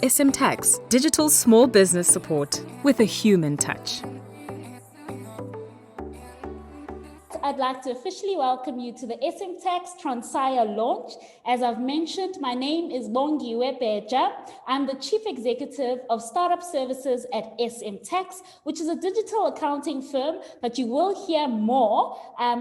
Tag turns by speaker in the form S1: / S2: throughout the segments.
S1: SMTAX, digital small business support with a human touch.
S2: I'd like to officially welcome you to the SMTAX Transire launch. As I've mentioned, my name is Bongiwe Beja. I'm the Chief Executive of Startup Services at SMTAX, which is a digital accounting firm, but you will hear more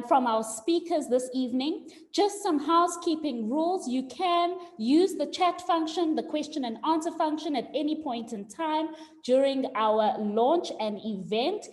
S2: from our speakers this evening. Just some housekeeping rules. You can use the chat function, the question and answer function at any point in time during our launch and event.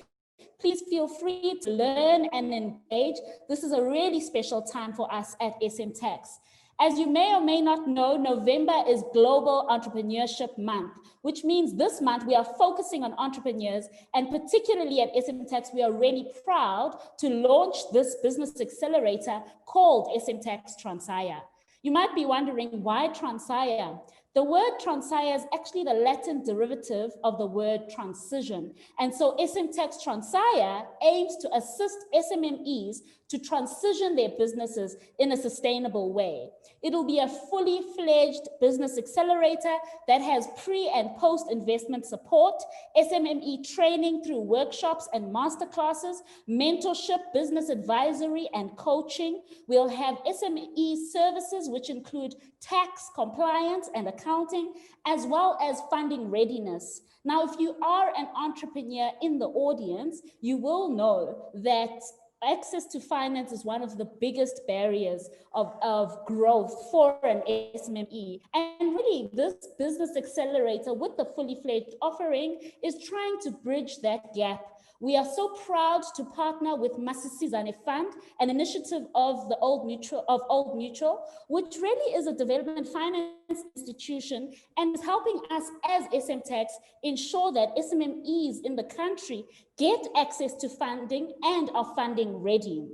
S2: Please feel free to learn and engage. This is a really special time for us at SMTAX. As you may or may not know, November is Global Entrepreneurship Month, which means this month we are focusing on entrepreneurs, and particularly at SMTAX, we are really proud to launch this business accelerator called SMTAX Transire. You might be wondering, why Transire? The word Transire is actually the Latin derivative of the word transition. And so SMTAX Transire aims to assist SMMEs to transition their businesses in a sustainable way. It'll be a fully fledged business accelerator that has pre and post investment support, SMME training through workshops and masterclasses, mentorship, business advisory, and coaching. We'll have SME services, which include tax, compliance, and accounting, as well as funding readiness. Now, if you are an entrepreneur in the audience, you will know that access to finance is one of the biggest barriers of growth for an SME. And really, this business accelerator with the fully fledged offering is trying to bridge that gap. We are so proud to partner with Masisizane Fund, an initiative of the Old Mutual, which really is a development finance institution and is helping us as SMTAX ensure that SMMEs in the country get access to funding and are funding ready.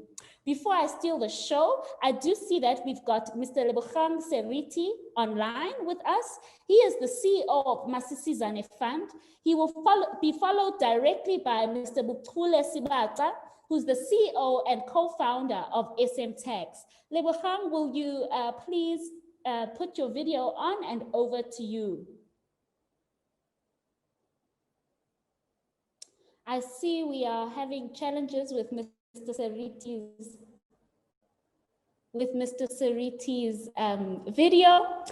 S2: Before I steal the show, I do see that we've got Mr. Lebogang Seriti online with us. He is the CEO of Masisizane Fund. He will be followed directly by Mr. Bukhule Sibata, who's the CEO and co-founder of SMTAX. Lebogang, will you please put your video on, and over to you. I see we are having challenges with Mr. Seriti's video.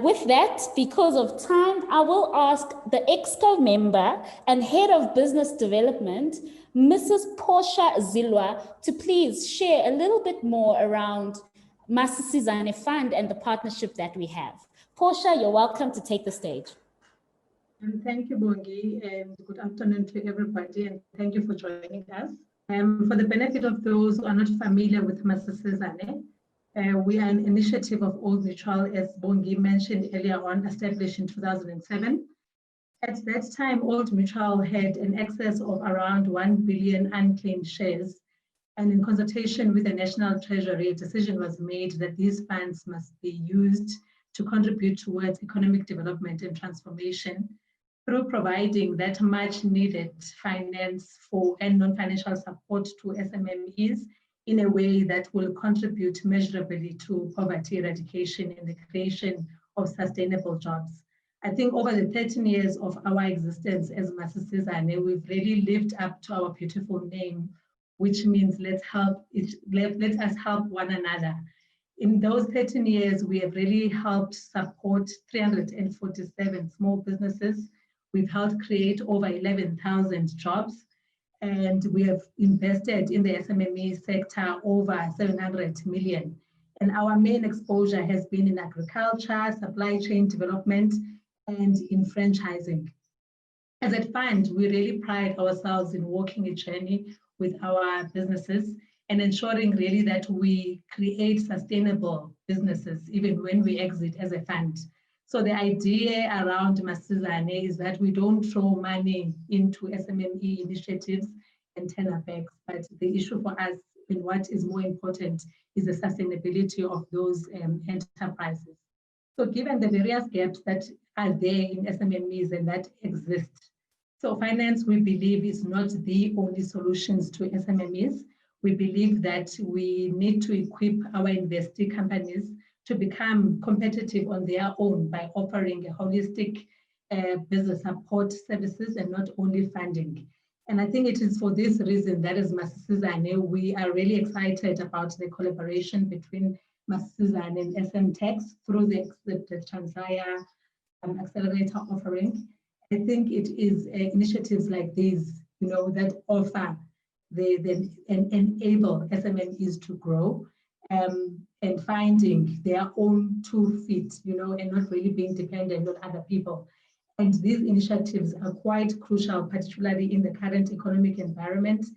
S2: With that, because of time, I will ask the EXCO member and head of business development, Mrs. Portia Zilwa, to please share a little bit more around Masisizane Fund and the partnership that we have. Portia, you're welcome to take the stage.
S3: Thank you, Bongi, and good afternoon to everybody, and thank you for joining us. For the benefit of those who are not familiar with Masisizane, we are an initiative of Old Mutual, as Bongi mentioned earlier on, established in 2007. At that time, Old Mutual had an excess of around 1 billion unclaimed shares, and in consultation with the National Treasury, a decision was made that these funds must be used to contribute towards economic development and transformation through providing that much needed finance and non-financial support to SMMEs in a way that will contribute measurably to poverty eradication and the creation of sustainable jobs. I think over the 13 years of our existence as Masisizane, we've really lived up to our beautiful name, which means let us help one another. In those 13 years, we have really helped support 347 small businesses. We've helped create over 11,000 jobs, and we have invested in the SMME sector over 700 million. And our main exposure has been in agriculture, supply chain development, and in franchising. As a fund, we really pride ourselves in walking a journey with our businesses and ensuring really that we create sustainable businesses even when we exit as a fund. So the idea around Masisizane is that we don't throw money into SMME initiatives and turn our backs, but the issue for us and what is more important is the sustainability of those enterprises. So given the various gaps that are there in SMMEs and that exist, so finance, we believe, is not the only solutions to SMMEs. We believe that we need to equip our investee companies to become competitive on their own by offering a holistic business support services and not only funding. And I think it is for this reason that as Masisizane, we are really excited about the collaboration between Masisizane and SMTAX through the Transire accelerator offering. I think it is initiatives like these, that offer and enable SMMEs to grow and finding their own 2 feet, and not really being dependent on other people. And these initiatives are quite crucial, particularly in the current economic environment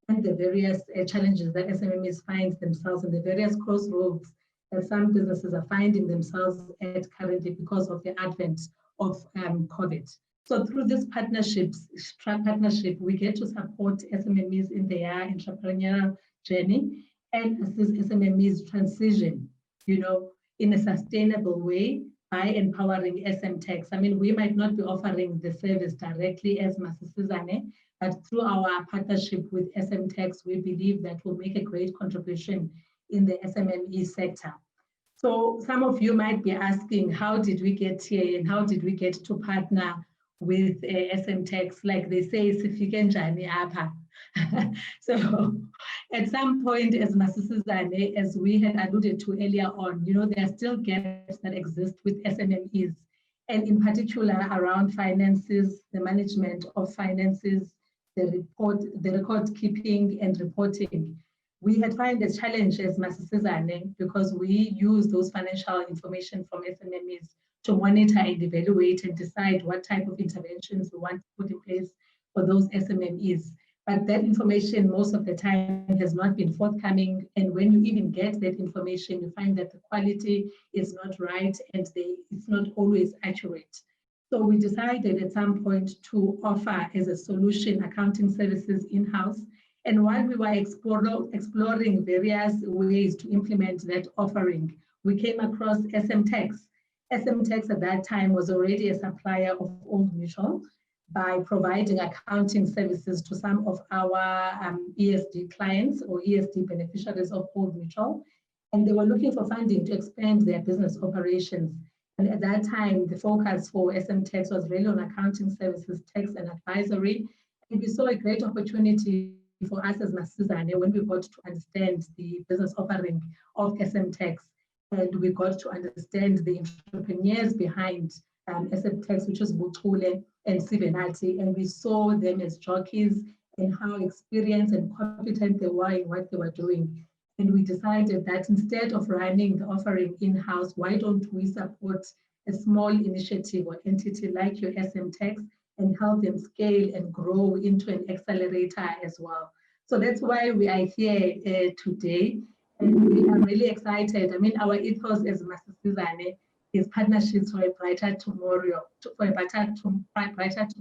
S3: and the various challenges that SMMEs find themselves in, the various crossroads that some businesses are finding themselves at currently because of the advent of COVID. So through this partnership, we get to support SMMEs in their entrepreneurial journey and assist SMMEs transition, in a sustainable way by empowering SMTAX. I mean, we might not be offering the service directly as Masisizane, but through our partnership with SMTAX, we believe that will make a great contribution in the SMME sector. So some of you might be asking, how did we get here and how did we get to partner with SMTAX? Like they say, Sifike njani apha. So at some point, as Masisizane, as we had alluded to earlier on, there are still gaps that exist with SMMEs, and in particular around finances, the management of finances, the record keeping and reporting. We had found a challenge as Masisizane because we use those financial information from SMMEs to monitor and evaluate and decide what type of interventions we want to put in place for those SMMEs. But that information most of the time has not been forthcoming. And when you even get that information, you find that the quality is not right and it's not always accurate. So we decided at some point to offer as a solution accounting services in-house. And while we were exploring various ways to implement that offering, we came across SMTAX. SMTAX at that time was already a supplier of Old Mutual by providing accounting services to some of our ESD clients or ESD beneficiaries of Old Mutual. And they were looking for funding to expand their business operations. And at that time, the focus for SMTAX was really on accounting services, tax and advisory. And we saw a great opportunity for us as Masisizane when we got to understand the business offering of SMTAX, and we got to understand the entrepreneurs behind SMTAX, which is Buchule and Sibenati, and we saw them as jockeys and how experienced and competent they were in what they were doing. And we decided that instead of running the offering in-house, why don't we support a small initiative or entity like your SMTAX and help them scale and grow into an accelerator as well. So that's why we are here today. And we are really excited. I mean, our ethos as Masisizane is partnerships for a brighter tomorrow, brighter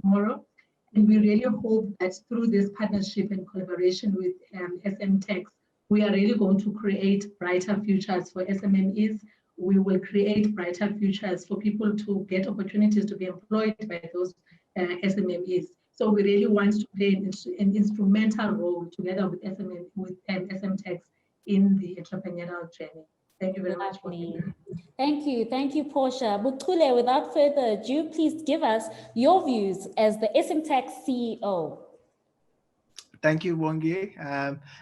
S3: tomorrow. And we really hope that through this partnership and collaboration with SMTAX, we are really going to create brighter futures for SMMEs. We will create brighter futures for people to get opportunities to be employed by those SMMEs. So we really want to play an instrumental role together with SMTAX in the entrepreneurial journey. Thank you very much.
S2: Thank you, Portia. Buchule, without further ado, please give us your views as the SMTAX CEO.
S4: Thank you, Bongi,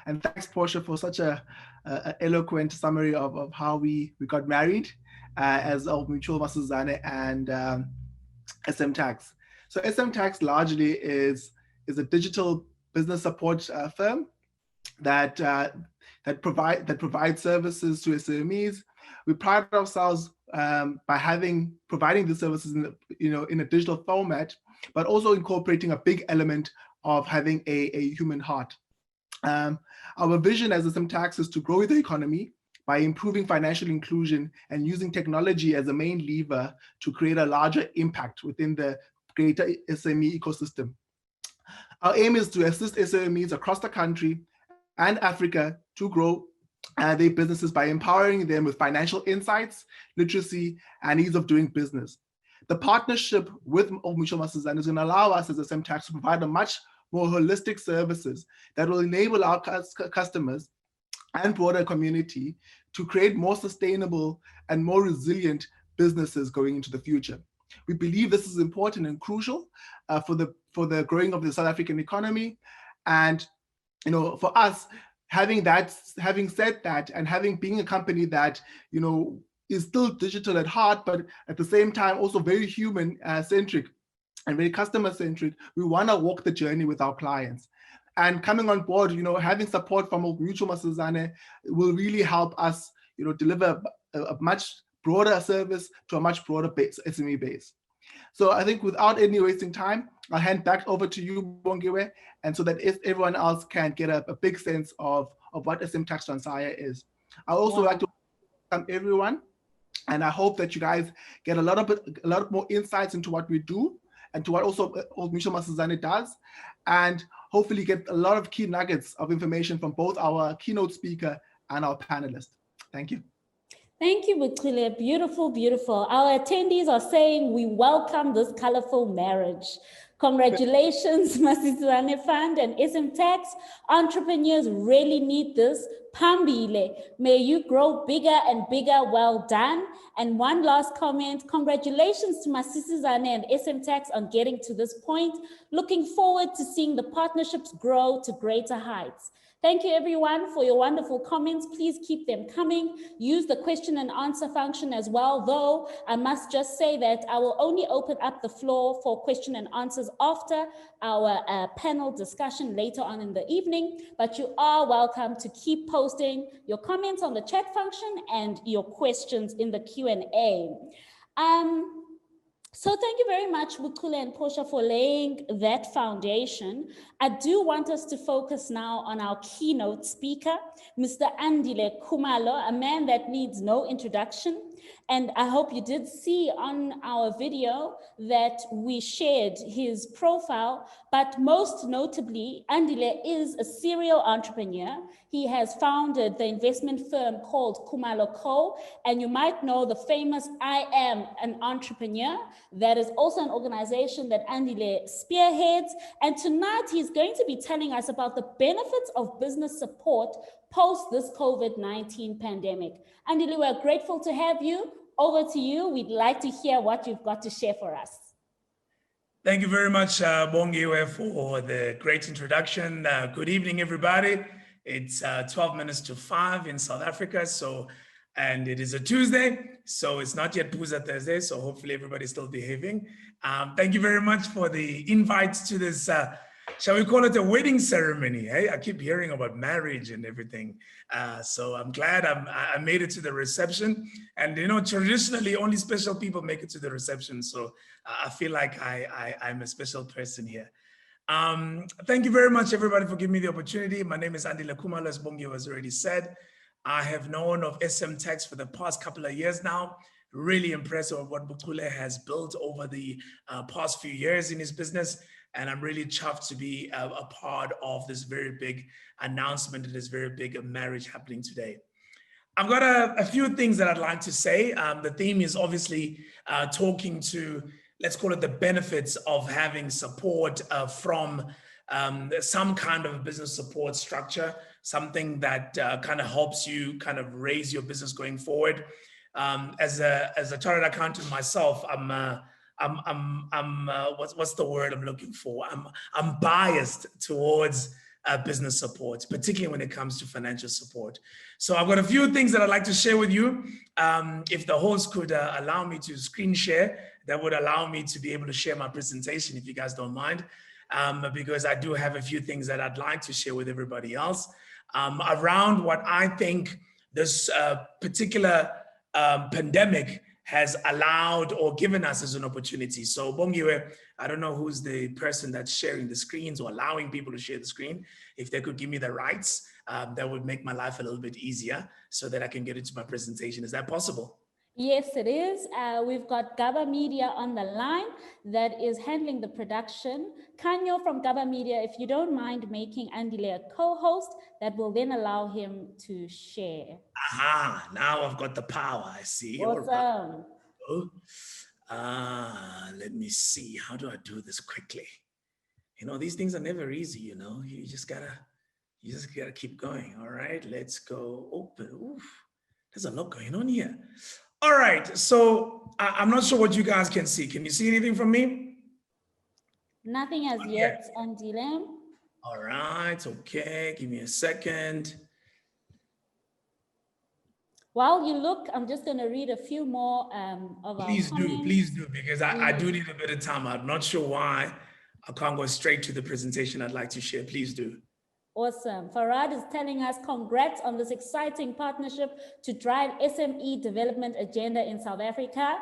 S4: and thanks, Portia, for such a eloquent summary of how we got married as Old Mutual, Masisizane, and SMTAX. So SMTAX largely is a digital business support firm that provides services to SMEs. We pride ourselves by providing the services in a digital format, but also incorporating a big element of having a human heart. Our vision as SMTAX is to grow the economy by improving financial inclusion and using technology as a main lever to create a larger impact within the greater SME ecosystem. Our aim is to assist SMEs across the country and Africa to grow their businesses by empowering them with financial insights, literacy, and ease of doing business. The partnership with Old Mutual Masisizane is going to allow us as SMTAX to provide a much more holistic services that will enable our customers and broader community to create more sustainable and more resilient businesses going into the future. We believe this is important and crucial for the growing of the South African economy. And for us, having said that, and being a company that is still digital at heart, but at the same time also very human centric and very customer centric, we want to walk the journey with our clients. And coming on board, having support from Mutual Masizane will really help us, deliver a much broader service to a much broader SME base. So I think without any wasting time, I'll hand back over to you, Bongiwe, and so that if everyone else can get a big sense of what SMTAX Transire is. I also like to welcome everyone, and I hope that you guys get a lot more insights into what we do and to what also Mutual Masizane does, and hopefully get a lot of key nuggets of information from both our keynote speaker and our panelist. Thank you.
S2: Thank you, Bukhile. Beautiful, beautiful. Our attendees are saying we welcome this colorful marriage. Congratulations, Masizane Fund and SMTAX. Entrepreneurs really need this. Pambile, may you grow bigger and bigger. Well done. And one last comment. Congratulations to Masizane and SMTAX on getting to this point. Looking forward to seeing the partnerships grow to greater heights. Thank you everyone for your wonderful comments. Please keep them coming. Use the question and answer function as well, though I must just say that I will only open up the floor for question and answers after our panel discussion later on in the evening, but you are welcome to keep posting your comments on the chat function and your questions in the Q&A. So thank you very much, Bukhile and Portia, for laying that foundation. I do want us to focus now on our keynote speaker, Mr. Andile Khumalo, a man that needs no introduction. And I hope you did see on our video that we shared his profile, but most notably, Andile is a serial entrepreneur. He has founded the investment firm called Khumalo Co. And you might know the famous I Am an Entrepreneur. That is also an organization that Andile spearheads. And tonight he's going to be telling us about the benefits of business support post this COVID-19 pandemic. Andile, we're grateful to have you. Over to you. We'd like to hear what you've got to share for us.
S5: Thank you very much, Bongiwe, for the great introduction. Good evening, everybody. It's 12 minutes to 5 in South Africa. And it is a Tuesday, so it's not yet Boozer Thursday. So hopefully everybody's still behaving. Thank you very much for the invite to this, shall we call it a wedding ceremony? Hey, I keep hearing about marriage and everything. So I'm glad I made it to the reception. And traditionally only special people make it to the reception. So I feel like I'm a special person here. Thank you very much, everybody, for giving me the opportunity. My name is Andile Khumalo, as Bongiwe has already said. I have known of SMTAX for the past couple of years now. Really impressed with what Bukhile has built over the past few years in his business. And I'm really chuffed to be a part of this very big announcement and this very big marriage happening today. I've got a few things that I'd like to say. The theme is obviously talking to, let's call it the benefits of having support from some kind of business support structure, something that kind of helps you kind of raise your business going forward. As a chartered accountant myself, what's the word I'm looking for? I'm biased towards business support, particularly when it comes to financial support. So I've got a few things that I'd like to share with you. If the host could allow me to screen share, that would allow me to be able to share my presentation, if you guys don't mind, because I do have a few things that I'd like to share with everybody else around what I think this particular pandemic has allowed or given us as an opportunity. So Bongiwe, I don't know who's the person that's sharing the screens or allowing people to share the screen. If they could give me the rights, that would make my life a little bit easier so that I can get into my presentation. Is that possible?
S2: Yes, it is. We've got Gaba Media on the line that is handling the production. Kanyo from Gaba Media, if you don't mind making Andile a co-host, that will then allow him to share.
S5: Aha, now I've got the power, I see.
S2: Awesome.
S5: Let me see, how do I do this quickly? These things are never easy, you just gotta keep going. All right, let's go open. Oof, there's a lot going on here. All right, so I'm not sure what you guys can see. Can you see anything from me?
S2: Nothing as yet, Andile.
S5: All right, okay, give me a second.
S2: While you look, I'm just going to read a few more of our comments.
S5: Please do, because I do need a bit of time. I'm not sure why I can't go straight to the presentation I'd like to share. Please do.
S2: Awesome. Farad is telling us congrats on this exciting partnership to drive SME development agenda in South Africa.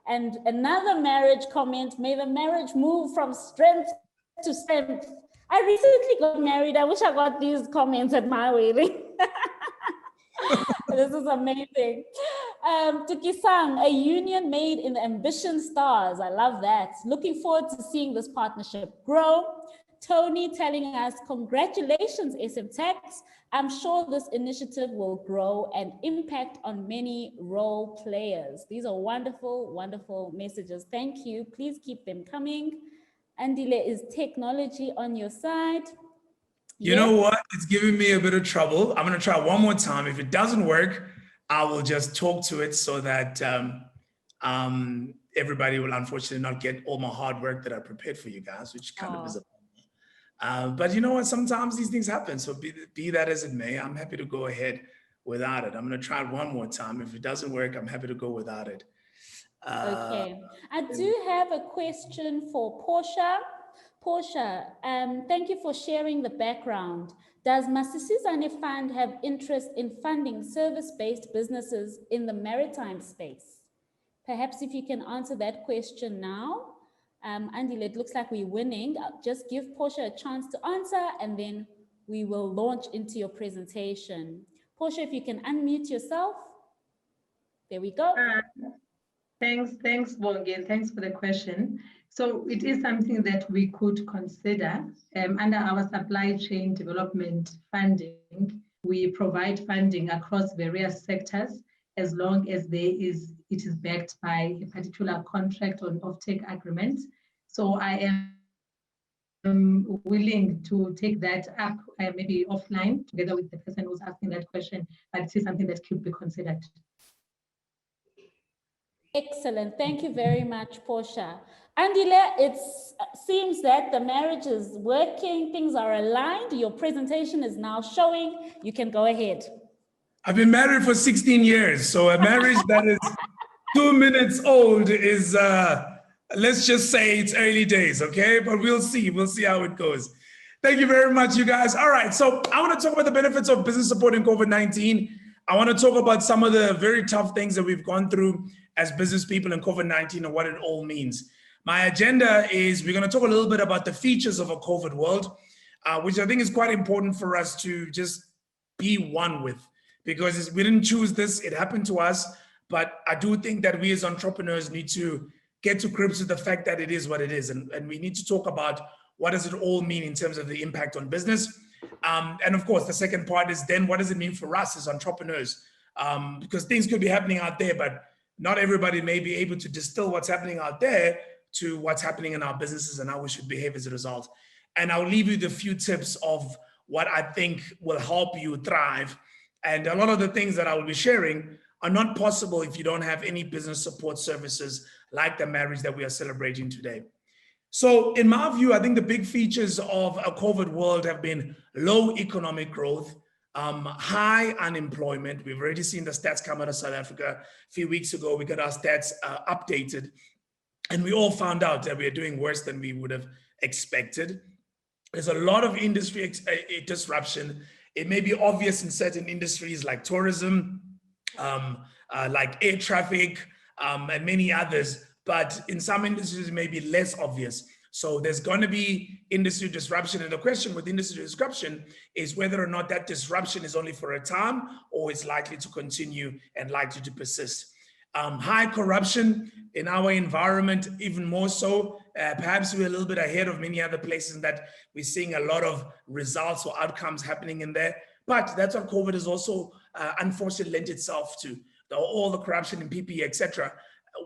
S2: And another marriage comment, may the marriage move from strength to strength. I recently got married. I wish I got these comments at my wedding. This is amazing. Tukisang, a union made in ambition stars. I love that. Looking forward to seeing this partnership grow. Tony telling us, congratulations, SMTAX. I'm sure this initiative will grow and impact on many role players. These are wonderful, wonderful messages. Thank you. Please keep them coming. Andile, is technology on your side?
S5: You know what? It's giving me a bit of trouble. I'm going to try one more time. If it doesn't work, I will just talk to it so that everybody will unfortunately not get all my hard work that I prepared for you guys, which kind of is a but you know what? Sometimes these things happen. So be that as it may, I'm happy to go ahead without it. I'm going to try it one more time. If it doesn't work, I'm happy to go without it.
S2: Okay. I do have a question for Portia. Portia, thank you for sharing the background. Does Masisizane Fund have interest in funding service-based businesses in the maritime space? Perhaps if you can answer that question now. Andile, it looks like we're winning. Just give Portia a chance to answer and then we will launch into your presentation. Portia, if you can unmute yourself. There we go.
S3: Thanks, Bongi. Thanks for the question. So it is something that we could consider under our supply chain development funding. We provide funding across various sectors as long as it is backed by a particular contract or offtake agreement. So I am willing to take that up maybe offline together with the person who's asking that question, but it is something that could be considered.
S2: Excellent. Thank you very much, Portia. Andile, it seems that the marriage is working. Things are aligned. Your presentation is now showing. You can go ahead.
S5: I've been married for 16 years. So a marriage that is 2 minutes old is, let's just say it's early days, okay? But we'll see. We'll see how it goes. Thank you very much, you guys. All right. So I want to talk about the benefits of business support in COVID-19. I want to talk about some of the very tough things that we've gone through as business people in COVID-19 and what it all means. My agenda is we're going to talk a little bit about the features of a COVID world, which I think is quite important for us to just be one with, because we didn't choose this, it happened to us. But I do think that we as entrepreneurs need to get to grips with the fact that it is what it is. And we need to talk about what does it all mean in terms of the impact on business. And of course, the second part is then what does it mean for us as entrepreneurs? Because things could be happening out there, but not everybody may be able to distill what's happening out there to what's happening in our businesses and how we should behave as a result. And I'll leave you the few tips of what I think will help you thrive. And a lot of the things that I will be sharing are not possible if you don't have any business support services like the marriage that we are celebrating today. So in my view, I think the big features of a COVID world have been low economic growth, high unemployment. We've already seen the stats come out of South Africa. A few weeks ago, we got our stats updated, and we all found out that we are doing worse than we would have expected. There's a lot of industry disruption. It may be obvious in certain industries like tourism, like air traffic, and many others, but in some industries it may be less obvious. So there's going to be industry disruption. And the question with industry disruption is whether or not that disruption is only for a time or it's likely to continue and likely to persist. High corruption in our environment, even more so. Perhaps we're a little bit ahead of many other places in that we're seeing a lot of results or outcomes happening in there. But that's what COVID has also unfortunately lent itself to. All the corruption in PPE, etc.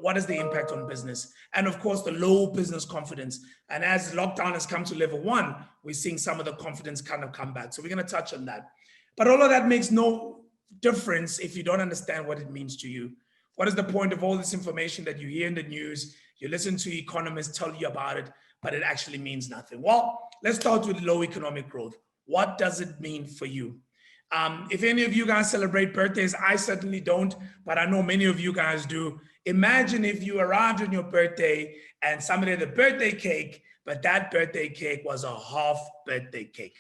S5: What is the impact on business? And of course, the low business confidence. And as lockdown has come to level 1, we're seeing some of the confidence kind of come back. So we're going to touch on that. But all of that makes no difference if you don't understand what it means to you. What is the point of all this information that you hear in the news? You listen to economists tell you about it, but it actually means nothing. Well, let's start with low economic growth. What does it mean for you? If any of you guys celebrate birthdays, I certainly don't, but I know many of you guys do. Imagine if you arrived on your birthday and somebody had a birthday cake, but that birthday cake was a half birthday cake.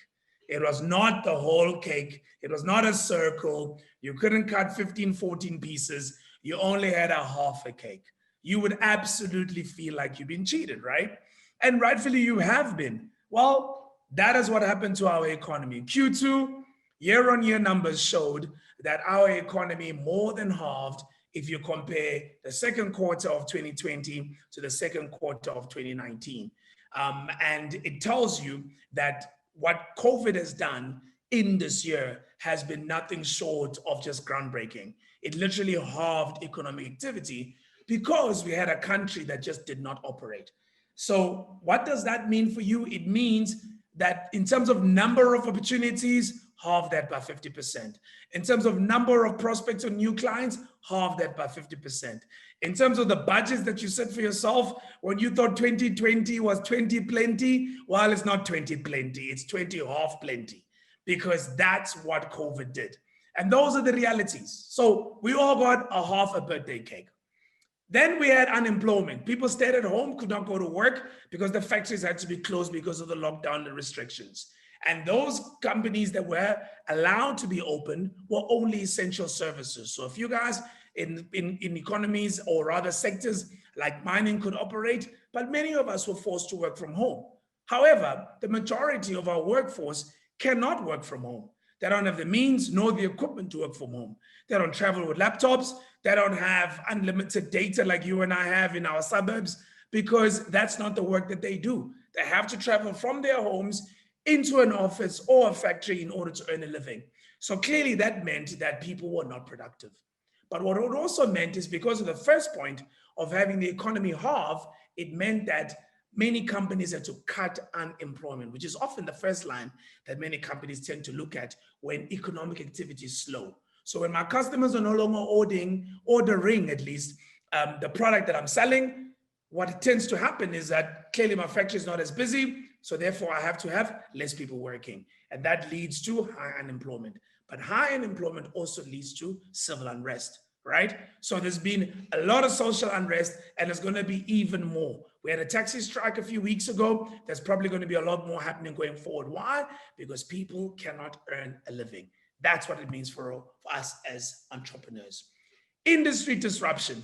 S5: It was not the whole cake. It was not a circle. You couldn't cut 15, 14 pieces. You only had a half a cake. You would absolutely feel like you've been cheated, right? And rightfully you have been. Well, that is what happened to our economy. Q2, year-on-year numbers showed that our economy more than halved if you compare the second quarter of 2020 to the second quarter of 2019. And it tells you that what COVID has done in this year has been nothing short of just groundbreaking. It literally halved economic activity because we had a country that just did not operate. So what does that mean for you? It means that in terms of number of opportunities, halve that by 50%. In terms of number of prospects or new clients, halve that by 50%. In terms of the budgets that you set for yourself, when you thought 2020 was 20 plenty, well, it's not 20 plenty, it's 20 half plenty, because that's what COVID did. And those are the realities. So we all got a half a birthday cake. Then we had unemployment. People stayed at home, could not go to work because the factories had to be closed because of the lockdown and restrictions. And those companies that were allowed to be open were only essential services. So if you guys in economies or other sectors like mining could operate, but many of us were forced to work from home. However, the majority of our workforce cannot work from home. They don't have the means nor the equipment to work from home. They don't travel with laptops. They don't have unlimited data like you and I have in our suburbs, because that's not the work that they do. They have to travel from their homes into an office or a factory in order to earn a living. So clearly that meant that people were not productive. But what it also meant is, because of the first point of having the economy halve, it meant that many companies had to cut unemployment, which is often the first line that many companies tend to look at when economic activity is slow. So when my customers are no longer ordering at least the product that I'm selling, what tends to happen is that clearly my factory is not as busy, so therefore I have to have less people working, and that leads to high unemployment. But high unemployment also leads to civil unrest, right? So there's been a lot of social unrest, and there's going to be even more. We had a taxi strike a few weeks ago. There's probably going to be a lot more happening going forward. Why? Because people cannot earn a living. That's what it means for us as entrepreneurs. Industry disruption.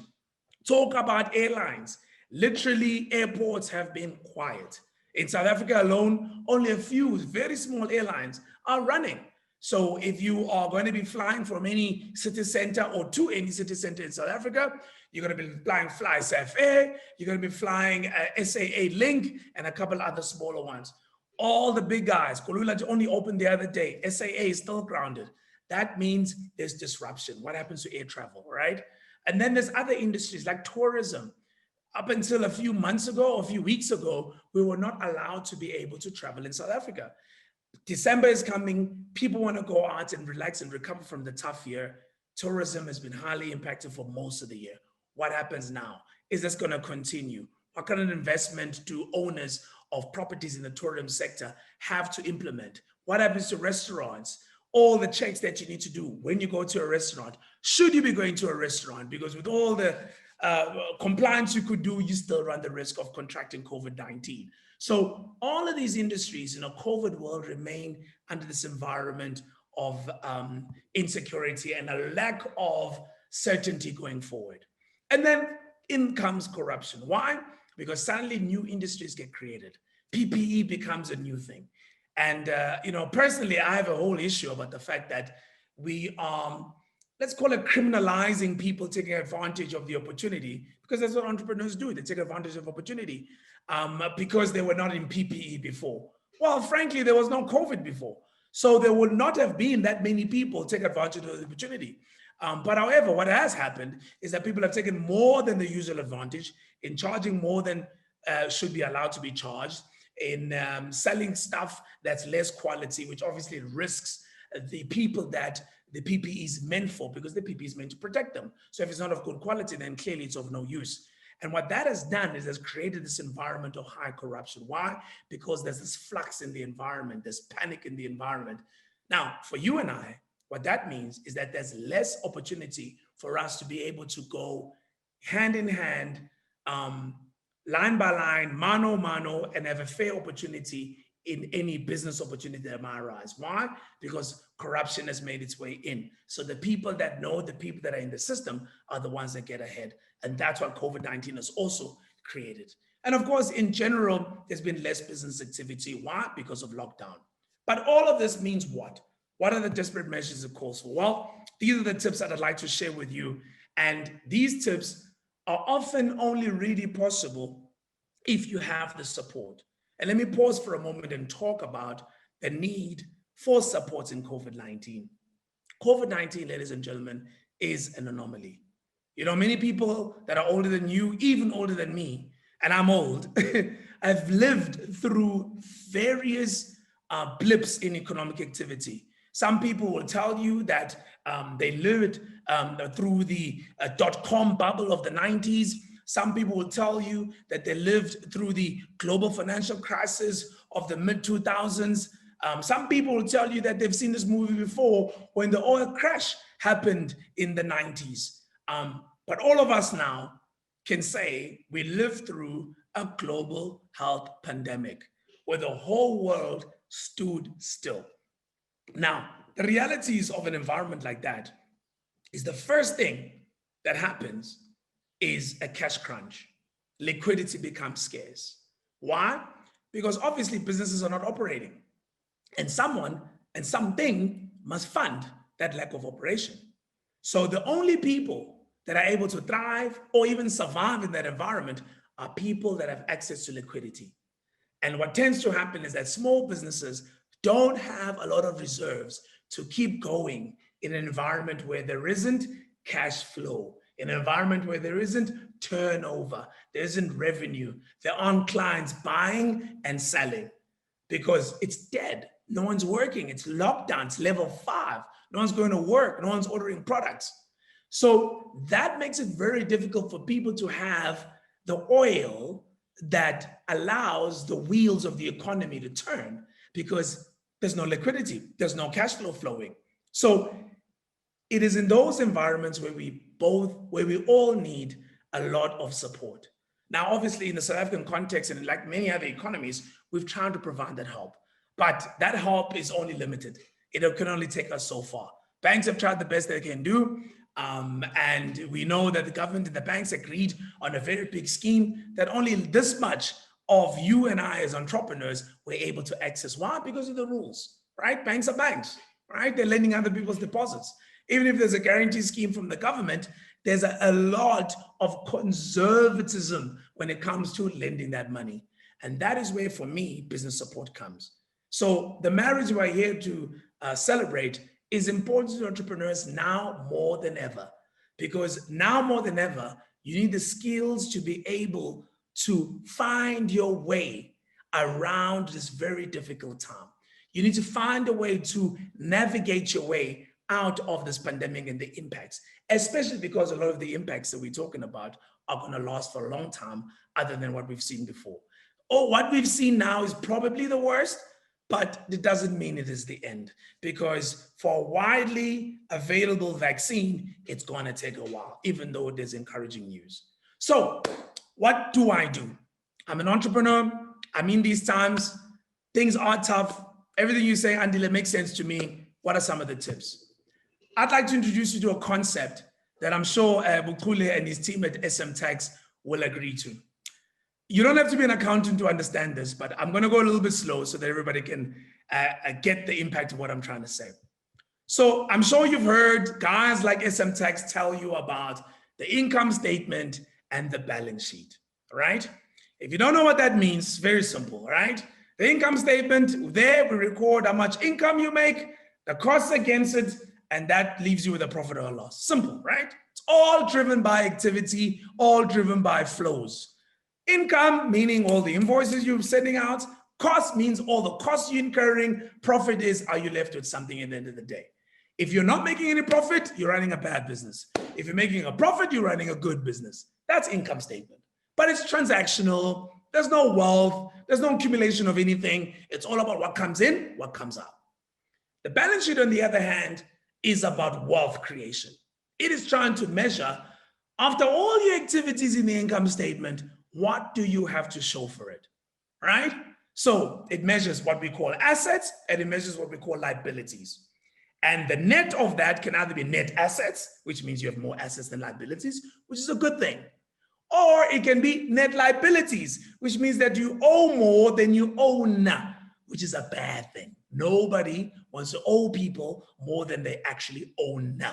S5: Talk about airlines. Literally, airports have been quiet. In South Africa alone, only a few very small airlines are running. So if you are going to be flying from any city center or to any city center in South Africa, you're going to be flying FlySafair Air, you're going to be flying SAA Link, and a couple other smaller ones. All the big guys, Kolula only opened the other day, SAA is still grounded. That means there's disruption. What happens to air travel, right? And then there's other industries like tourism. Up until a few months ago, or a few weeks ago, we were not allowed to be able to travel in South Africa. December is coming. People want to go out and relax and recover from the tough year. Tourism has been highly impacted for most of the year. What happens now? Is this going to continue? What kind of investment do owners of properties in the tourism sector have to implement? What happens to restaurants? All the checks that you need to do when you go to a restaurant. Should you be going to a restaurant? Because with all the compliance you could do, you still run the risk of contracting COVID-19. So all of these industries in a COVID world remain under this environment of insecurity and a lack of certainty going forward. And then in comes corruption. Why? Because suddenly new industries get created. PPE becomes a new thing. And personally, I have a whole issue about the fact that we let's call it criminalizing people taking advantage of the opportunity, because that's what entrepreneurs do. They take advantage of opportunity because they were not in PPE before. Well, frankly, there was no COVID before. So there would not have been that many people take advantage of the opportunity. But however, what has happened is that people have taken more than the usual advantage in charging more than should be allowed to be charged, in selling stuff that's less quality, which obviously risks the people that the PPE is meant for, because the PPE is meant to protect them. So if it's not of good quality, then clearly it's of no use. And what that has done is has created this environment of high corruption. Why? Because there's this flux in the environment, there's panic in the environment. Now, for you and I, what that means is that there's less opportunity for us to be able to go hand in hand, line by line, mano a mano, and have a fair opportunity in any business opportunity that might arise. Why? Because corruption has made its way in. So the people that know, the people that are in the system are the ones that get ahead. And that's what COVID-19 has also created. And of course, in general, there's been less business activity. Why? Because of lockdown. But all of this means what? What are the desperate measures it calls for? Well, these are the tips that I'd like to share with you. And these tips are often only really possible if you have the support. And let me pause for a moment and talk about the need for support in COVID-19. COVID-19, ladies and gentlemen, is an anomaly. You know, many people that are older than you, even older than me, and I'm old, I've lived through various blips in economic activity. Some people will tell you that they lived through the dot-com bubble of the 90s. Some people will tell you that they lived through the global financial crisis of the mid-2000s. Some people will tell you that they've seen this movie before when the oil crash happened in the 90s. But all of us now can say we lived through a global health pandemic where the whole world stood still. Now, the realities of an environment like that is the first thing that happens is a cash crunch. Liquidity becomes scarce. Why? Because obviously businesses are not operating, and someone and something must fund that lack of operation. So the only people that are able to thrive or even survive in that environment are people that have access to liquidity. And what tends to happen is that small businesses don't have a lot of reserves to keep going in an environment where there isn't cash flow, in an environment where there isn't turnover, there isn't revenue, there aren't clients buying and selling because it's dead. No one's working, it's lockdown, it's level 5. No one's going to work, no one's ordering products. So that makes it very difficult for people to have the oil that allows the wheels of the economy to turn because there's no liquidity, there's no cash flow flowing. So it is in those environments where we all need a lot of support. Now, obviously in the South African context and like many other economies, we've tried to provide that help, but that help is only limited. It can only take us so far. Banks have tried the best they can do. And we know that the government and the banks agreed on a very big scheme that only this much of you and I as entrepreneurs were able to access. Why? Because of the rules, right? Banks are banks, right? They're lending other people's deposits. Even if there's a guarantee scheme from the government, there's a lot of conservatism when it comes to lending that money. And that is where, for me, business support comes. So the marriage we're here to celebrate is important to entrepreneurs now more than ever, because now more than ever, you need the skills to be able to find your way around this very difficult time. You need to find a way to navigate your way out of this pandemic and the impacts, especially because a lot of the impacts that we're talking about are going to last for a long time other than what we've seen before. Or what we've seen now is probably the worst, but it doesn't mean it is the end, because for a widely available vaccine, it's going to take a while, even though there's encouraging news. So what do? I'm an entrepreneur. I'm in these times. Things are tough. Everything you say, Andile, makes sense to me. What are some of the tips? I'd like to introduce you to a concept that I'm sure Bukule and his team at SMTAX will agree to. You don't have to be an accountant to understand this, but I'm going to go a little bit slow so that everybody can get the impact of what I'm trying to say. So I'm sure you've heard guys like SMTAX tell you about the income statement and the balance sheet, right? If you don't know what that means, it's very simple, right? The income statement, there we record how much income you make, the costs against it, and that leaves you with a profit or a loss. Simple, right? It's all driven by activity, all driven by flows. Income, meaning all the invoices you're sending out. Cost means all the costs you're incurring. Profit is, are you left with something at the end of the day? If you're not making any profit, you're running a bad business. If you're making a profit, you're running a good business. That's income statement. But it's transactional. There's no wealth. There's no accumulation of anything. It's all about what comes in, what comes out. The balance sheet, on the other hand, is about wealth creation. It is trying to measure, after all your activities in the income statement, what do you have to show for it, right? So it measures what we call assets and it measures what we call liabilities. And the net of that can either be net assets, which means you have more assets than liabilities, which is a good thing. Or it can be net liabilities, which means that you owe more than you own, which is a bad thing. Nobody wants to owe people more than they actually own.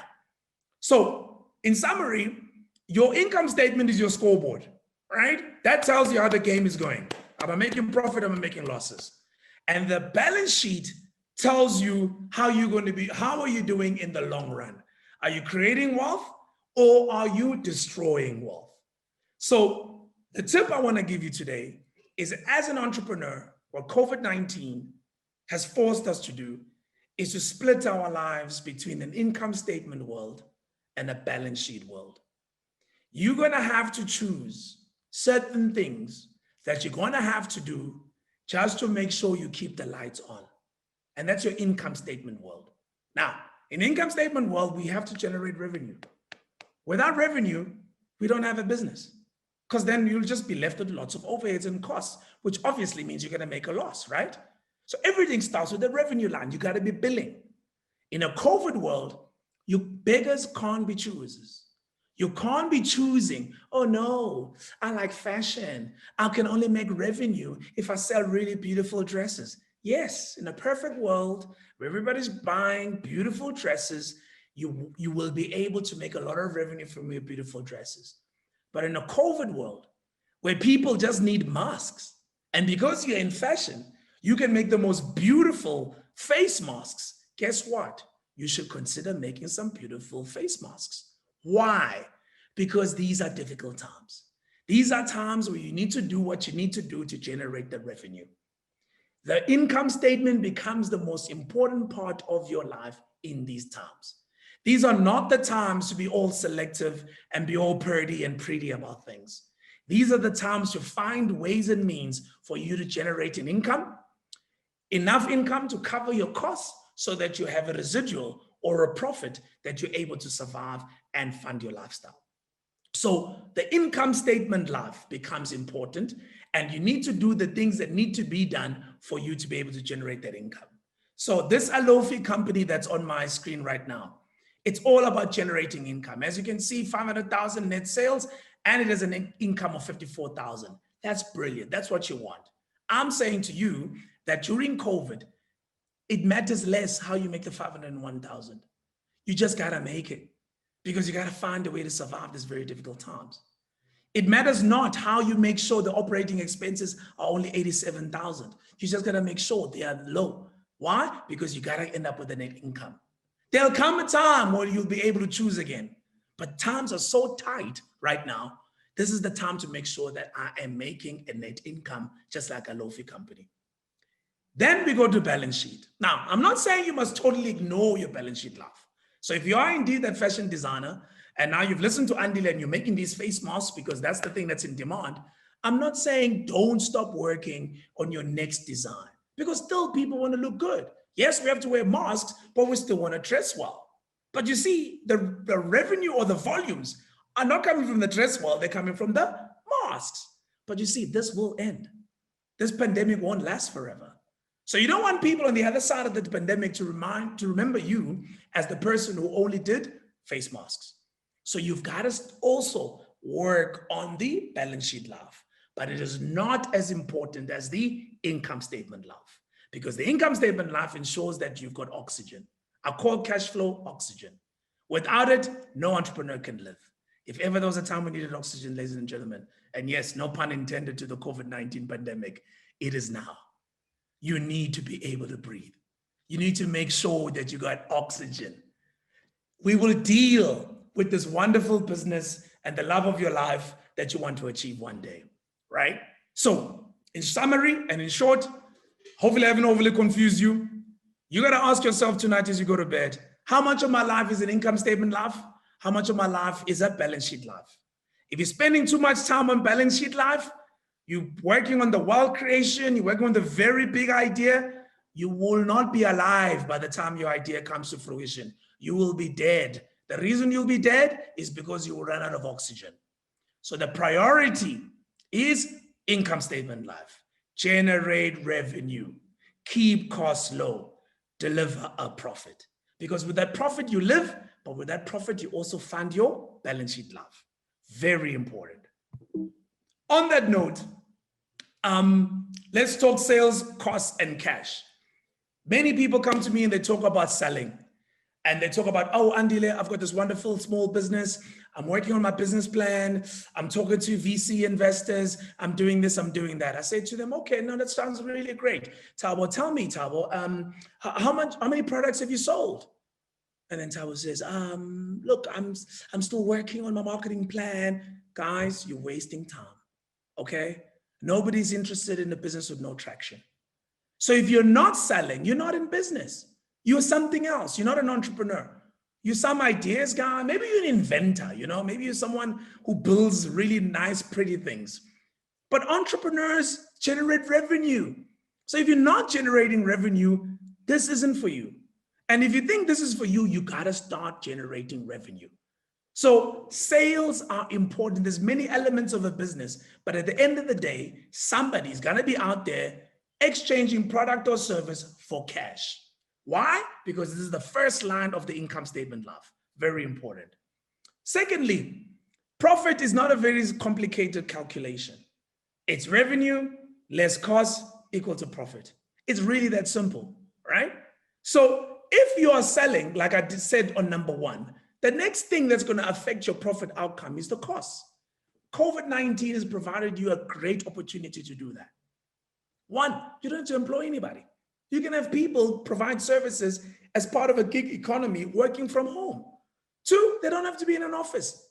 S5: So in summary, your income statement is your scoreboard, right? That tells you how the game is going. Am I making profit? Am I making losses? And the balance sheet tells you how you're going to be, how are you doing in the long run? Are you creating wealth or are you destroying wealth? So the tip I want to give you today is, as an entrepreneur, what COVID-19 has forced us to do is to split our lives between an income statement world and a balance sheet world. You're going to have to choose certain things that you're going to have to do just to make sure you keep the lights on. And that's your income statement world. Now, in income statement world, we have to generate revenue. Without revenue, we don't have a business, because then you'll just be left with lots of overheads and costs, which obviously means you're going to make a loss, right? So everything starts with the revenue line. You got to be billing. In a COVID world, you beggars can't be choosers. You can't be choosing, oh no, I like fashion. I can only make revenue if I sell really beautiful dresses. Yes, in a perfect world where everybody's buying beautiful dresses, you will be able to make a lot of revenue from your beautiful dresses. But in a COVID world where people just need masks, and because you're in fashion, you can make the most beautiful face masks. Guess what? You should consider making some beautiful face masks. Why? Because these are difficult times. These are times where you need to do what you need to do to generate the revenue. The income statement becomes the most important part of your life in these times. These are not the times to be all selective and be all pretty and pretty about things. These are the times to find ways and means for you to generate an income, enough income to cover your costs so that you have a residual or a profit that you're able to survive and fund your lifestyle. So the income statement life becomes important, and you need to do the things that need to be done for you to be able to generate that income. So this Alofi company that's on my screen right now, it's all about generating income. As you can see, 500,000 net sales, and it has an income of 54,000. That's brilliant. That's what you want. I'm saying to you that during COVID, it matters less how you make the 501,000. You just gotta make it, because you gotta find a way to survive these very difficult times. It matters not how you make sure the operating expenses are only 87,000. You just gotta make sure they are low. Why? Because you gotta end up with a net income. There'll come a time where you'll be able to choose again, but times are so tight right now. This is the time to make sure that I am making a net income, just like a Lofi company. Then we go to balance sheet. Now, I'm not saying you must totally ignore your balance sheet life. So if you are indeed that fashion designer, and now you've listened to Andile and you're making these face masks because that's the thing that's in demand, I'm not saying don't stop working on your next design, because still people want to look good. Yes, we have to wear masks, but we still want to dress well. But you see, the revenue or the volumes are not coming from the dress well, they're coming from the masks. But you see, this will end. This pandemic won't last forever. So you don't want people on the other side of the pandemic to remember you as the person who only did face masks. So you've got to also work on the balance sheet life, but it is not as important as the income statement life, because the income statement life ensures that you've got oxygen. I call cash flow oxygen. Without it, no entrepreneur can live. If ever there was a time we needed oxygen, ladies and gentlemen, and yes, no pun intended to the COVID-19 pandemic, it is now. You need to be able to breathe. You need to make sure that you got oxygen. We will deal with this wonderful business and the love of your life that you want to achieve one day, right? So in summary and in short, hopefully I haven't overly confused you. You got to ask yourself tonight as you go to bed, How much of my life is an income statement life? How much of my life is a balance sheet life? If you're spending too much time on balance sheet life, you're working on the wealth creation, you're working on the very big idea, you will not be alive by the time your idea comes to fruition. You will be dead. The reason you'll be dead is because you will run out of oxygen. So the priority is income statement life. Generate revenue, keep costs low, deliver a profit. Because with that profit you live, but with that profit you also fund your balance sheet life. Very important. On that note, let's talk sales, costs, and cash. Many people come to me and they talk about selling. And they talk about, oh, Andile, I've got this wonderful small business. I'm working on my business plan. I'm talking to VC investors. I'm doing this, I'm doing that. I say to them, okay, no, that sounds really great. Tabo, tell me, Tabo, how many products have you sold? And then Tabo says, look, I'm still working on my marketing plan. Guys, you're wasting time, okay? Nobody's interested in a business with no traction. So if you're not selling, you're not in business. You're something else. You're not an entrepreneur. You're some ideas guy. Maybe you're an inventor, you know, maybe you're someone who builds really nice, pretty things. But entrepreneurs generate revenue. So if you're not generating revenue, this isn't for you. And if you think this is for you, you got to start generating revenue. So sales are important. There's many elements of a business, but at the end of the day, somebody's going to be out there exchanging product or service for cash. Why? Because this is the first line of the income statement, love. Very important. Secondly, profit is not a very complicated calculation. It's revenue less cost equal to profit. It's really that simple, right? So if you are selling, like I said on number one, the next thing that's going to affect your profit outcome is the cost. COVID-19 has provided you a great opportunity to do that. One, you don't have to employ anybody. You can have people provide services as part of a gig economy working from home. Two, they don't have to be in an office.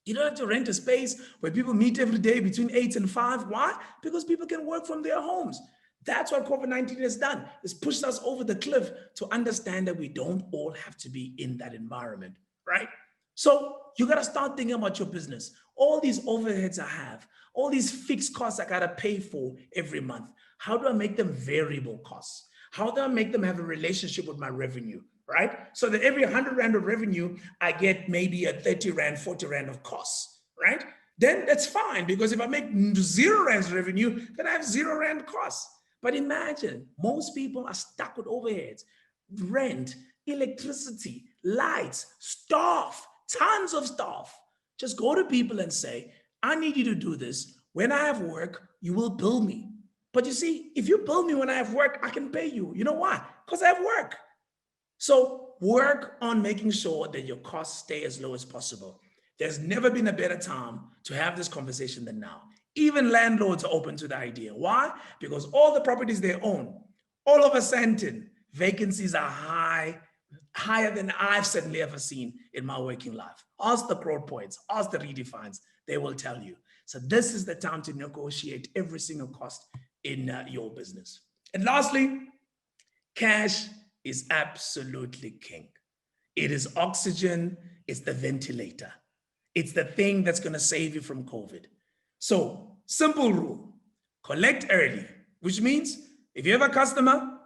S5: You don't have to rent a space where people meet every day between 8 and 5. Why? Because people can work from their homes. That's what COVID-19 has done. It's pushed us over the cliff to understand that we don't all have to be in that environment, right? So you got to start thinking about your business. All these overheads I have, all these fixed costs I got to pay for every month. How do I make them variable costs? How do I make them have a relationship with my revenue, right? So that every 100 Rand of revenue, I get maybe a 30 Rand, 40 Rand of costs, right? Then that's fine, because if I make 0 Rand revenue, then I have 0 Rand costs. But imagine, most people are stuck with overheads, rent, electricity, lights, staff, tons of staff. Just go to people and say, I need you to do this. When I have work, you will bill me. But you see, if you bill me when I have work, I can pay you. You know why? Because I have work. So work on making sure that your costs stay as low as possible. There's never been a better time to have this conversation than now. Even landlords are open to the idea. Why? Because all the properties they own, all over Sandton, vacancies are higher than I've certainly ever seen in my working life. Ask the Broad Points, ask the Redefines, they will tell you. So this is the time to negotiate every single cost in your business. And lastly, cash is absolutely king. It is oxygen, it's the ventilator. It's the thing that's gonna save you from COVID. So simple rule, collect early, which means if you have a customer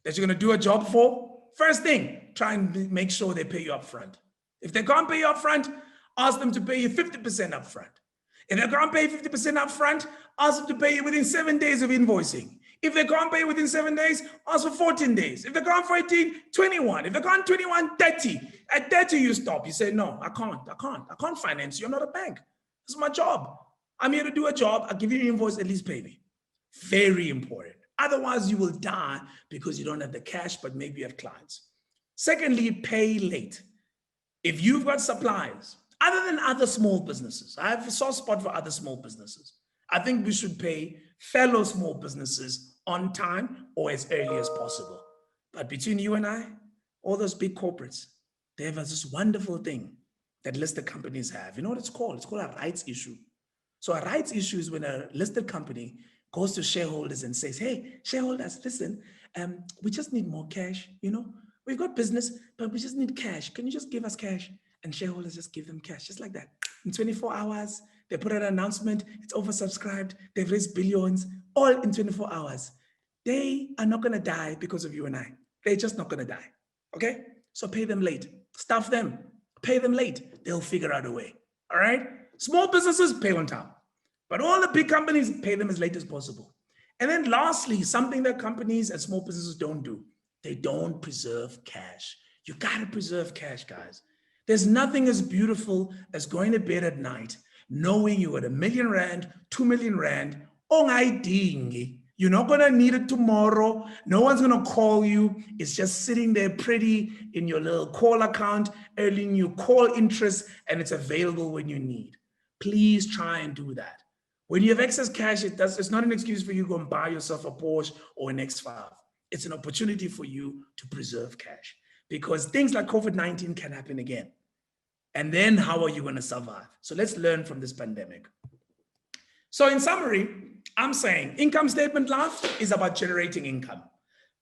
S5: that you're gonna do a job for, first thing, try and make sure they pay you up front. If they can't pay you up front, ask them to pay you 50% up front. If they can't pay 50% up front, ask them to pay you within 7 days of invoicing. If they can't pay within 7 days, ask for 14 days. If they can't 14, 21. If they can't 21, 30. At 30, you stop. You say, no, I can't finance you. I'm not a bank. This is my job. I'm here to do a job. I'll give you an invoice, at least pay me. Very important. Otherwise, you will die because you don't have the cash, but maybe you have clients. Secondly, pay late. If you've got suppliers, other than other small businesses, I have a soft spot for other small businesses. I think we should pay fellow small businesses on time or as early as possible. But between you and I, all those big corporates, they have this wonderful thing that listed companies have. You know what it's called? It's called a rights issue. So a rights issue is when a listed company goes to shareholders and says, hey, shareholders, listen, we just need more cash, you know? we've got business, but we just need cash. Can you just give us cash? And shareholders just give them cash, just like that. In 24 hours, they put out an announcement, it's oversubscribed, they've raised billions, all in 24 hours. They are not gonna die because of you and I. They're just not gonna die, okay? So pay them late, staff them, pay them late. They'll figure out a way, all right? Small businesses, pay on time. But all the big companies, pay them as late as possible. And then lastly, something that companies and small businesses don't do, they don't preserve cash. You gotta preserve cash, guys. There's nothing as beautiful as going to bed at night, knowing you got R1 million, 2 million rand, ongayidingi. You're not gonna need it tomorrow. No one's gonna call you. It's just sitting there pretty in your little call account, earning you call interest, and it's available when you need. Please try and do that. When you have excess cash, it's not an excuse for you to go and buy yourself a Porsche or an X5. It's an opportunity for you to preserve cash, because things like COVID-19 can happen again. And then how are you going to survive? So let's learn from this pandemic. So in summary, I'm saying income statement life is about generating income.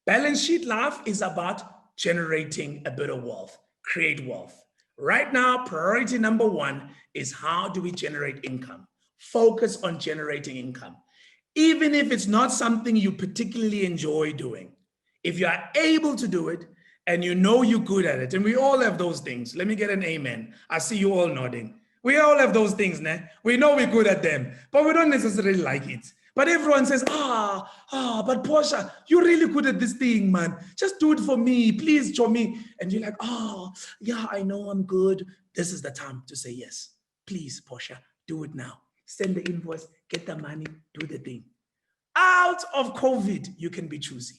S5: Balance sheet life is about generating a bit of wealth, create wealth. Right now, priority number one is how do we generate income? Focus on generating income. Even if it's not something you particularly enjoy doing, if you are able to do it and you know you're good at it, and we all have those things. Let me get an amen. I see you all nodding. We all have those things, né? We know we're good at them, but we don't necessarily like it. But everyone says, but Portia, you're really good at this thing, man. Just do it for me, please, show me. And you're like, yeah, I know I'm good. This is the time to say yes. Please, Portia, do it now. Send the invoice, get the money, do the thing. Out of COVID, you can be choosy.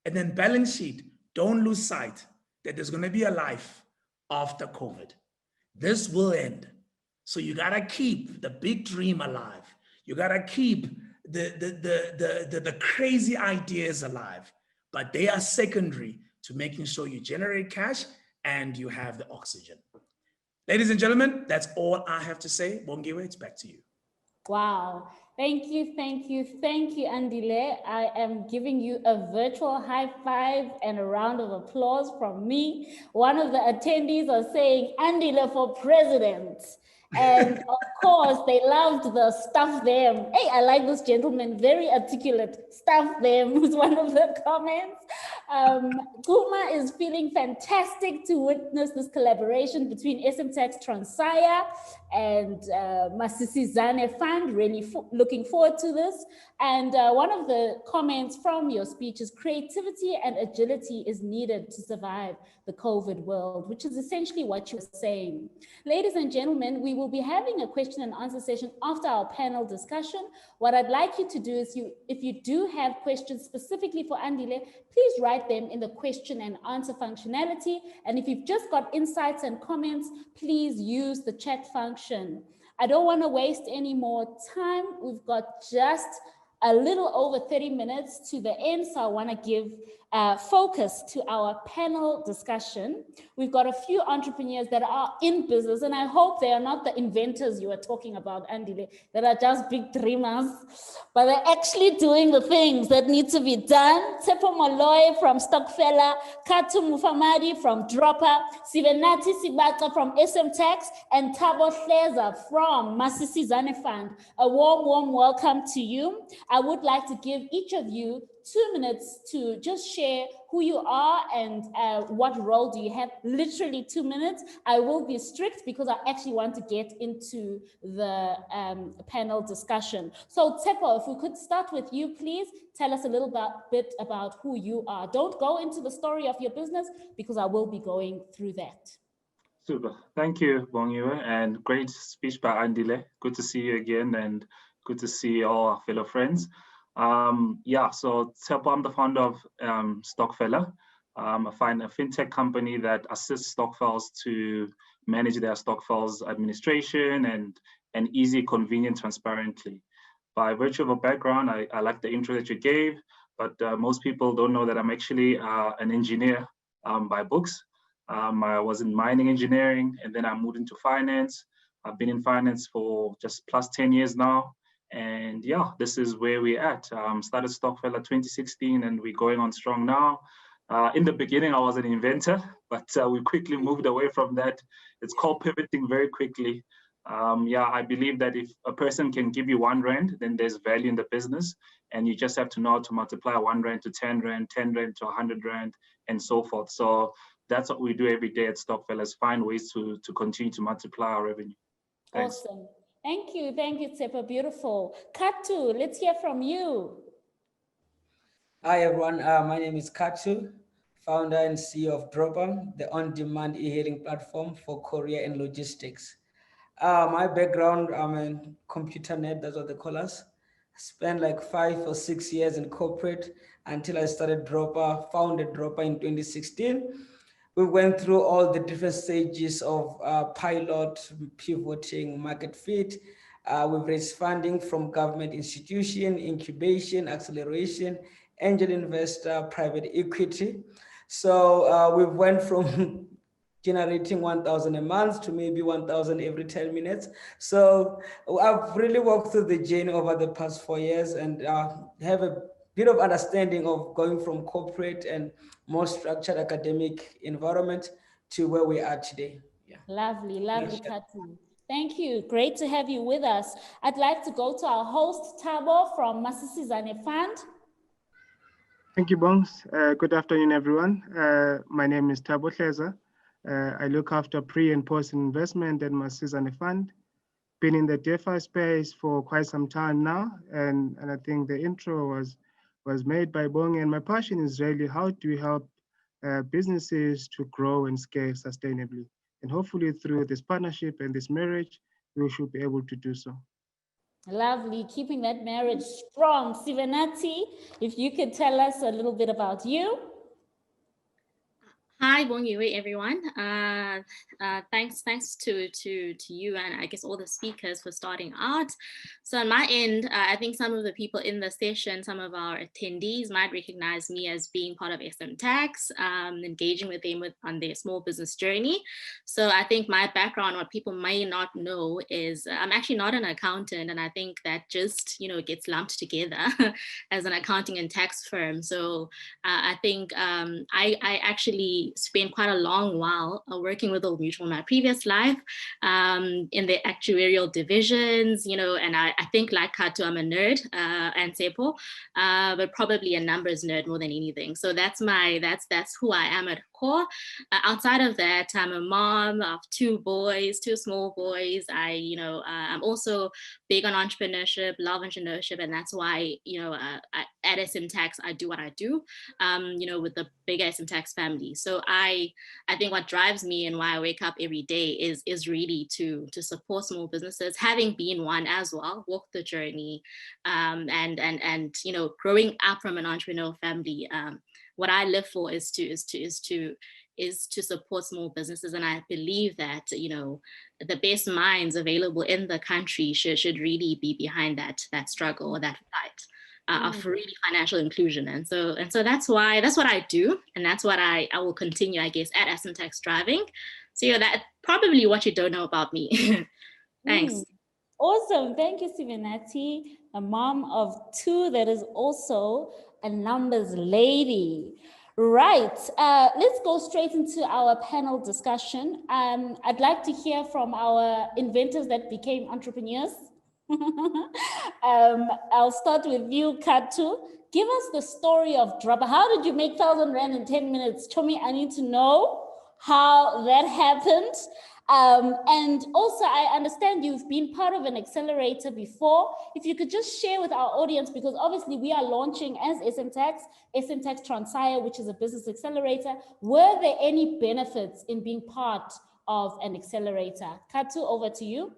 S5: And then balance sheet, don't lose sight that there's going to be a life after COVID. This will end. So you got to keep the big dream alive. You got to keep the crazy ideas alive, but they are secondary to making sure you generate cash and you have the oxygen. Ladies and gentlemen, that's all I have to say. Bongiwe, it's back to you.
S2: Wow. Thank you, Andile. I am giving you a virtual high five and a round of applause from me. One of the attendees are saying, Andile for president. And of course, they loved the stuff them. Hey, I like this gentleman, very articulate. Stuff them was one of the comments. Kuma is feeling fantastic to witness this collaboration between SMTAX Transire and Masisi Zane Fund. Really looking forward to this. And one of the comments from your speech is creativity and agility is needed to survive the COVID world, which is essentially what you were saying. Ladies and gentlemen, we will be having a question and answer session after our panel discussion. What I'd like you to do is, if you do have questions specifically for Andile, please write them in the question and answer functionality. And if you've just got insights and comments, please use the chat function. I don't want to waste any more time. We've got just a little over 30 minutes to the end, so I want to give focus to our panel discussion. We've got a few entrepreneurs that are in business, and I hope they are not the inventors you were talking about, Andile, that are just big dreamers, but they're actually doing the things that need to be done. Tsepo Moloy from Stockfella, Katu Mufamadi from Dropper, Sivenati Sibata from SMTAX, and Tabo Hleza from Masisi Zane Fund. A warm welcome to you. I would like to give each of you 2 minutes to just share who you are and what role do you have. Literally 2 minutes. I will be strict because I actually want to get into the panel discussion. So Tsepo, if we could start with you, please tell us a little bit about who you are. Don't go into the story of your business because I will be going through that.
S6: Super. Thank you, Bongiwe, and great speech by Andile. Good to see you again and good to see all our fellow friends. So Tsepo, I'm the founder of Stockfella, a fintech company that assists stockfiles to manage their stockfiles administration and easy, convenient, transparently. By virtue of a background, I like the intro that you gave, but most people don't know that I'm actually an engineer by books. I was in mining engineering, and then I moved into finance. I've been in finance for just plus 10 years now. And yeah, this is where we're at. Started Stockfella 2016 and we're going on strong now. In the beginning, I was an inventor, but we quickly moved away from that. It's called pivoting very quickly. Yeah, I believe that if a person can give you 1 rand, then there's value in the business, and you just have to know how to multiply 1 rand to 10 rand, 10 rand to 100 rand, and so forth. So that's what we do every day at Stockfellas, find ways to continue to multiply our revenue. Thanks.
S2: Awesome. Thank you, Tsepo. Beautiful. Katu, let's hear from you.
S7: Hi everyone, my name is Katu, founder and CEO of Dropper, the on-demand e-hailing platform for courier and logistics. My background, I'm a computer nerd, that's what they call us. I spent like 5 or 6 years in corporate until I started Dropper, founded Dropper in 2016. We went through all the different stages of pilot, pivoting, market fit. We've raised funding from government institution, incubation, acceleration, angel investor, private equity. So we went from generating 1,000 a month to maybe 1,000 every 10 minutes. So I've really walked through the journey over the past 4 years and have a bit of understanding of going from corporate and more structured academic environment to where we are today. Yeah.
S2: Lovely, Katu. Thank you. Great to have you with us. I'd like to go to our host, Thabo from Masisizane Fund.
S8: Thank you, Bongs. Good afternoon, everyone. My name is Thabo Hleza. I look after pre and post investment at Masisizane Fund. Been in the DeFi space for quite some time now, and I think the intro was made by Bongi, and my passion is really how do we help businesses to grow and scale sustainably. And hopefully through this partnership and this marriage, we should be able to do so.
S2: Lovely, keeping that marriage strong. Sivanati, if you could tell us a little bit about you.
S9: Hi, Bongiwe, everyone. Thanks to you and I guess all the speakers for starting out. So on my end, I think some of the people in the session, some of our attendees might recognize me as being part of SMTAX, engaging with them on their small business journey. So I think my background, what people may not know is I'm actually not an accountant, and I think that just, gets lumped together as an accounting and tax firm. So I think I actually spent quite a long while working with Old Mutual in my previous life in the actuarial divisions, and I think like Katu, I'm a nerd and Tsepo, but probably a numbers nerd more than anything. So that's who I am at core. Outside of that, I'm a mom of 2 boys, 2 small boys. I'm also big on entrepreneurship, love entrepreneurship, and that's why, at SMTAX, I do what I do, with the big SMTAX family. So I think what drives me and why I wake up every day is really to support small businesses, having been one as well, walk the journey, and growing up from an entrepreneurial family. What I live for is to support small businesses, and I believe that the best minds available in the country should really be behind that struggle or that fight. Of really financial inclusion. And so that's what I do. And that's what I will continue, I guess, at SMTAX driving. So that's probably what you don't know about me. Thanks.
S2: Awesome. Thank you, Sivanati, a mom of 2 that is also a numbers lady. Right. Let's go straight into our panel discussion. I'd like to hear from our inventors that became entrepreneurs. I'll start with you, Katu. Give us the story of Dropper. How did you make 1,000 Rand in 10 minutes? Tommy, I need to know how that happened. And also, I understand you've been part of an accelerator before. If you could just share with our audience, because obviously we are launching as SMTAX Transire, which is a business accelerator. Were there any benefits in being part of an accelerator? Katu, over to you.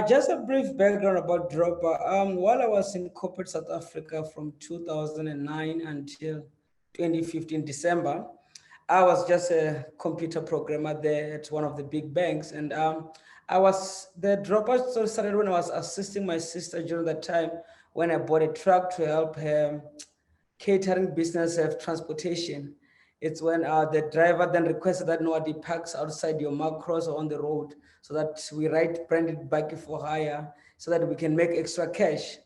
S7: Just a brief background about Dropper. While I was in corporate South Africa from 2009 until 2015 December, I was just a computer programmer there at one of the big banks. And the Dropper started when I was assisting my sister during that time when I bought a truck to help her catering business have transportation. It's when the driver then requested that nobody parks outside your macros or on the road, so that we write branded buggy for hire so that we can make extra cash.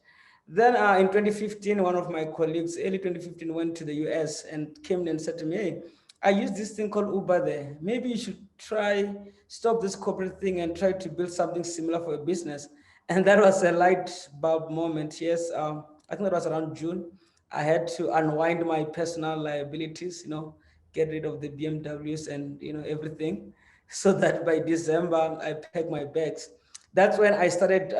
S7: Then in 2015, one of my colleagues, early 2015, went to the US and came and said to me, hey, I use this thing called Uber there. Maybe you should stop this corporate thing and try to build something similar for a business. And that was a light bulb moment. Yes, I think that was around June. I had to unwind my personal liabilities, get rid of the BMWs and everything, so that by December I packed my bags. That's when I started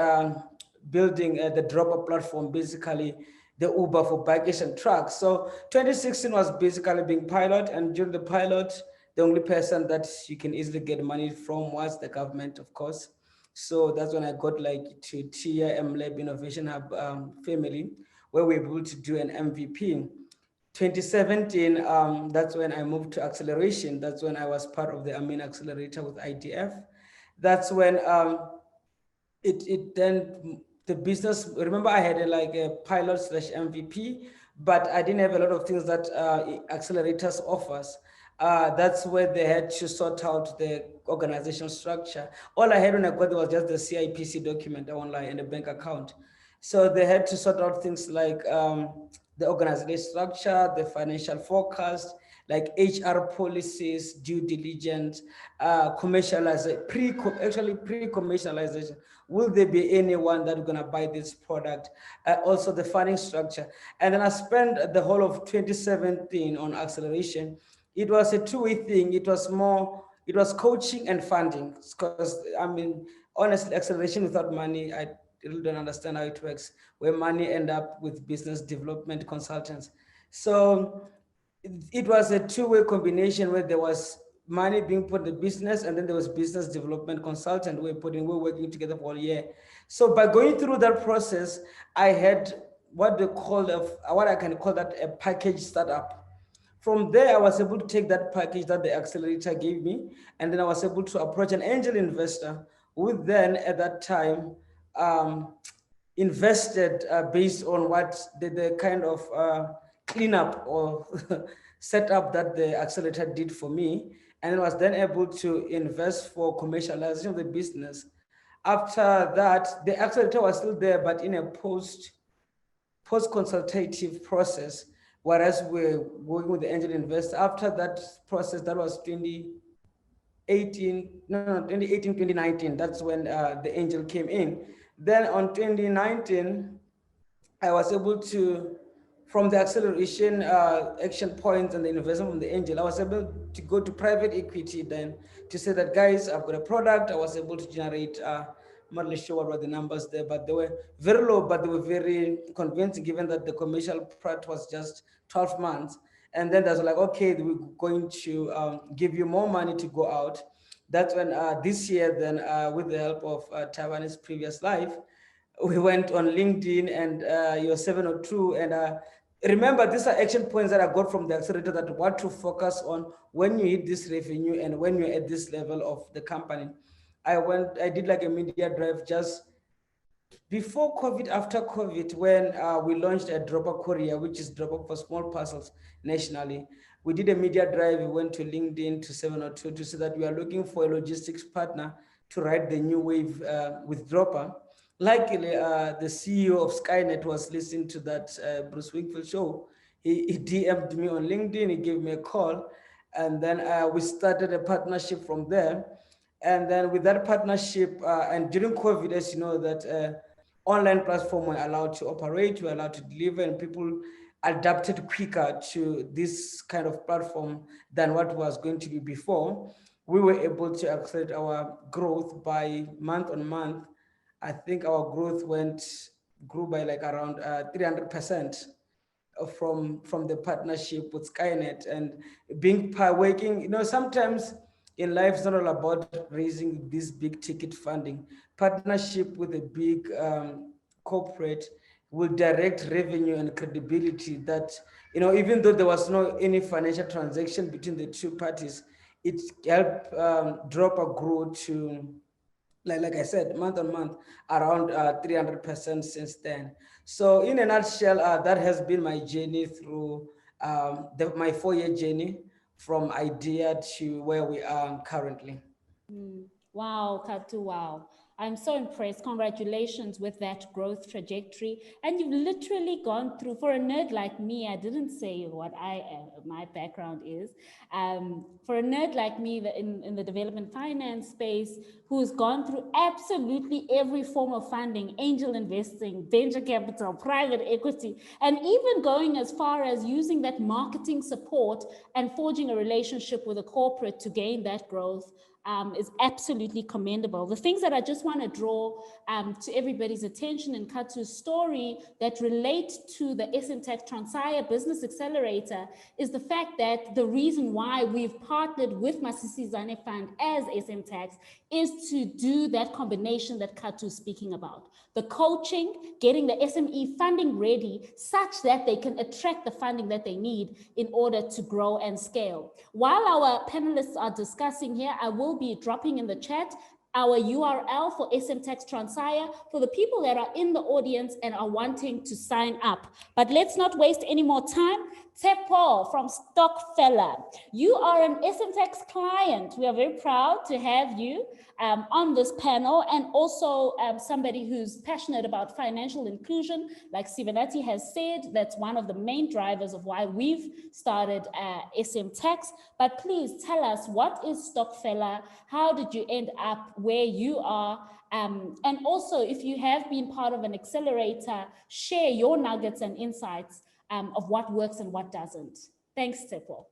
S7: building the dropper platform, basically the Uber for baggage and trucks. So 2016 was basically being pilot, and during the pilot, the only person that you can easily get money from was the government, of course. So that's when I got to TIA MLab Innovation Hub family, where we were able to do an MVP. 2017, that's when I moved to acceleration. That's when I was part of the Amin Accelerator with IDF. That's when it then the business, remember I had a pilot / MVP, but I didn't have a lot of things that accelerators offers. That's where they had to sort out the organizational structure. All I had when I got there was just the CIPC document online and a bank account. So they had to sort out things like the organizational structure, the financial forecast, like HR policies, due diligence, commercialization, pre-commercialization. Will there be anyone that's gonna buy this product? Also the funding structure. And then I spent the whole of 2017 on acceleration. It was a two-way thing. It was coaching and funding, because honestly, acceleration without money, I really don't understand how it works, where money end up with business development consultants. So it was a two-way combination where there was money being put in the business, and then there was business development consultant we're working together for a year. So by going through that process, I had what I can call that a package startup. From there, I was able to take that package that the accelerator gave me, and then I was able to approach an angel investor who then at that time invested based on what the kind of cleanup or setup that the accelerator did for me, and was then able to invest for commercialization of the business. After that, the accelerator was still there, but in a post-consultative process, whereas we're working with the angel investor. After that process, that was 2018, 2019, that's when the angel came in. Then on 2019, I was able to, from the acceleration action points and the investment from the angel, I was able to go to private equity then to say that, guys, I've got a product. I was able to generate, I'm not really sure what were the numbers there, but they were very low, but they were very convincing given that the commercial part was just 12 months. And then there's like, okay, we're going to give you more money to go out. That's when this year, then with the help of Taiwanese previous life, we went on LinkedIn and your 702. And remember, these are action points that I got from the accelerator, that what to focus on when you hit this revenue and when you're at this level of the company. I did like a media drive just before COVID, after COVID, when we launched a dropper courier, which is dropper for small parcels nationally. We did a media drive. We went to LinkedIn, to 702, to say that we are looking for a logistics partner to ride the new wave with dropper. Luckily, the CEO of Skynet was listening to that Bruce Wingfield show. He DM'd me on LinkedIn, he gave me a call, and then we started a partnership from there. And then with that partnership, and during COVID, as you know, that online platform were allowed to operate, were allowed to deliver, and people adapted quicker to this kind of platform than what was going to be before. We were able to accelerate our growth by month on month. I think our growth grew by like around 300% from the partnership with Skynet, and working, sometimes in life it's not all about raising this big ticket funding. Partnership with a big corporate will direct revenue and credibility that, even though there was no any financial transaction between the two parties, it helped Dropper grow to, like I said, month on month, around 300% since then. So in a nutshell, that has been my journey through my 4-year journey from idea to where we are currently.
S2: Wow, Katu, wow. I'm so impressed. Congratulations with that growth trajectory. And you've literally gone through, for a nerd like me, I didn't say what my background is. For a nerd like me in the development finance space, who's gone through absolutely every form of funding, angel investing, venture capital, private equity, and even going as far as using that marketing support and forging a relationship with a corporate to gain that growth, is absolutely commendable. The things that I just want to draw to everybody's attention in Katu's story that relate to the SMTAX Transire Business Accelerator is the fact that the reason why we've partnered with Masisi Zane Fund as SMTAX is to do that combination that Katu is speaking about. The coaching, getting the SME funding ready such that they can attract the funding that they need in order to grow and scale. While our panelists are discussing here, I will be dropping in the chat our URL for SMTAX Transire for the people that are in the audience and are wanting to sign up. But let's not waste any more time. Tepo from Stockfella, you are an SMTAX client. We are very proud to have you on this panel, and also somebody who's passionate about financial inclusion. Like Sivanati has said, that's one of the main drivers of why we've started SMTAX. But please tell us, what is Stockfella? How did you end up where you are? And also, if you have been part of an accelerator, share your nuggets and insights of what works and what doesn't. Thanks, Tepo.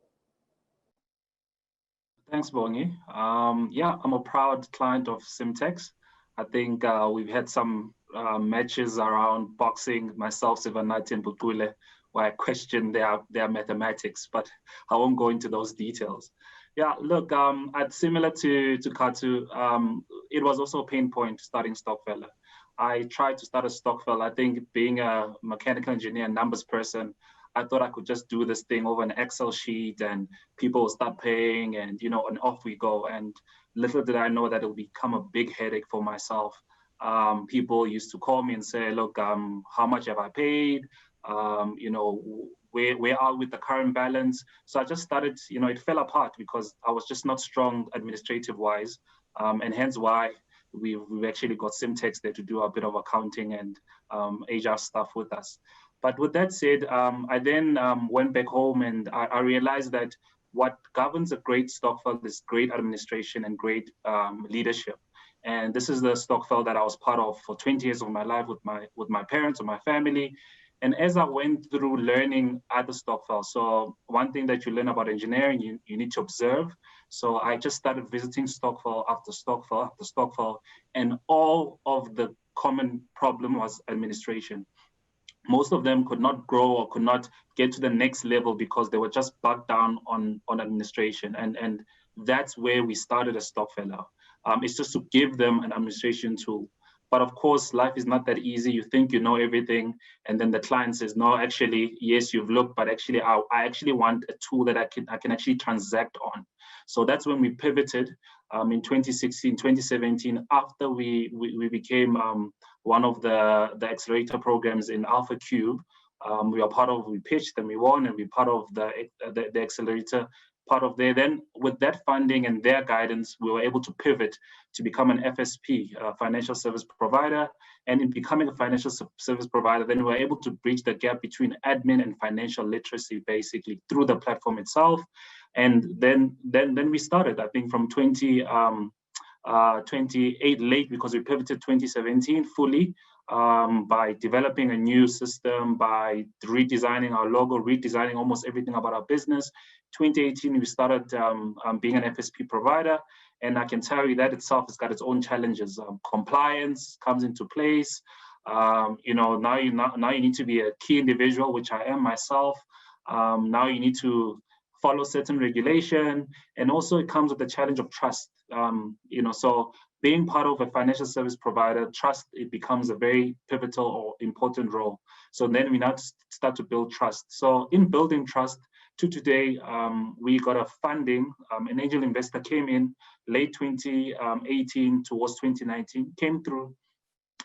S6: Thanks, Bongi. Yeah, I'm a proud client of SMTAX. I think we've had some matches around boxing, myself, Sivanati and Bukule, where I question their mathematics, but I won't go into those details. Yeah, look, similar to Katu, it was also a pain point starting Stockfella. I tried to start a Stockfella. I think being a mechanical engineer and numbers person, I thought I could just do this thing over an Excel sheet and people will start paying and, and off we go. And little did I know that it would become a big headache for myself. People used to call me and say, look, how much have I paid? Where are we with the current balance? So I just started, it fell apart because I was just not strong administrative wise. And hence why we've actually got SMTAX there to do a bit of accounting and HR stuff with us. But with that said, I then went back home and I realized that what governs a great Stockfella is great administration and great leadership. And this is the Stockfella that I was part of for 20 years of my life with my parents and my family. And as I went through learning other Stockfella, so one thing that you learn about engineering, you need to observe. So I just started visiting Stockfella after Stockfella after Stockfella, and all of the common problem was administration. Most of them could not grow or could not get to the next level because they were just bogged down on administration. And that's where we started as Stockfella. It's just to give them an administration tool. But of course, life is not that easy. You think you know everything, and then the client says, no, actually, yes, you've looked, but actually, I actually want a tool that I can actually transact on. So that's when we pivoted in 2016, 2017, after we became one of the accelerator programs in Alpha Cube. We pitched and we won, and we're part of the accelerator part of there. Then with that funding and their guidance, we were able to pivot to become an FSP, a financial service provider. And in becoming a financial service provider, then we were able to bridge the gap between admin and financial literacy, basically through the platform itself. And then we started, I think from 28 late, because we pivoted 2017 fully, by developing a new system, by redesigning our logo, redesigning almost everything about our business. 2018, we started being an FSP provider. And I can tell you that itself has got its own challenges. Compliance comes into place. Now you need to be a key individual, which I am myself. Now you need to follow certain regulation. And also it comes with the challenge of trust. So being part of a financial service provider, trust, it becomes a very pivotal or important role. So then we now start to build trust. So in building trust, to today, we got a funding, an angel investor came in late 2018 towards 2019, came through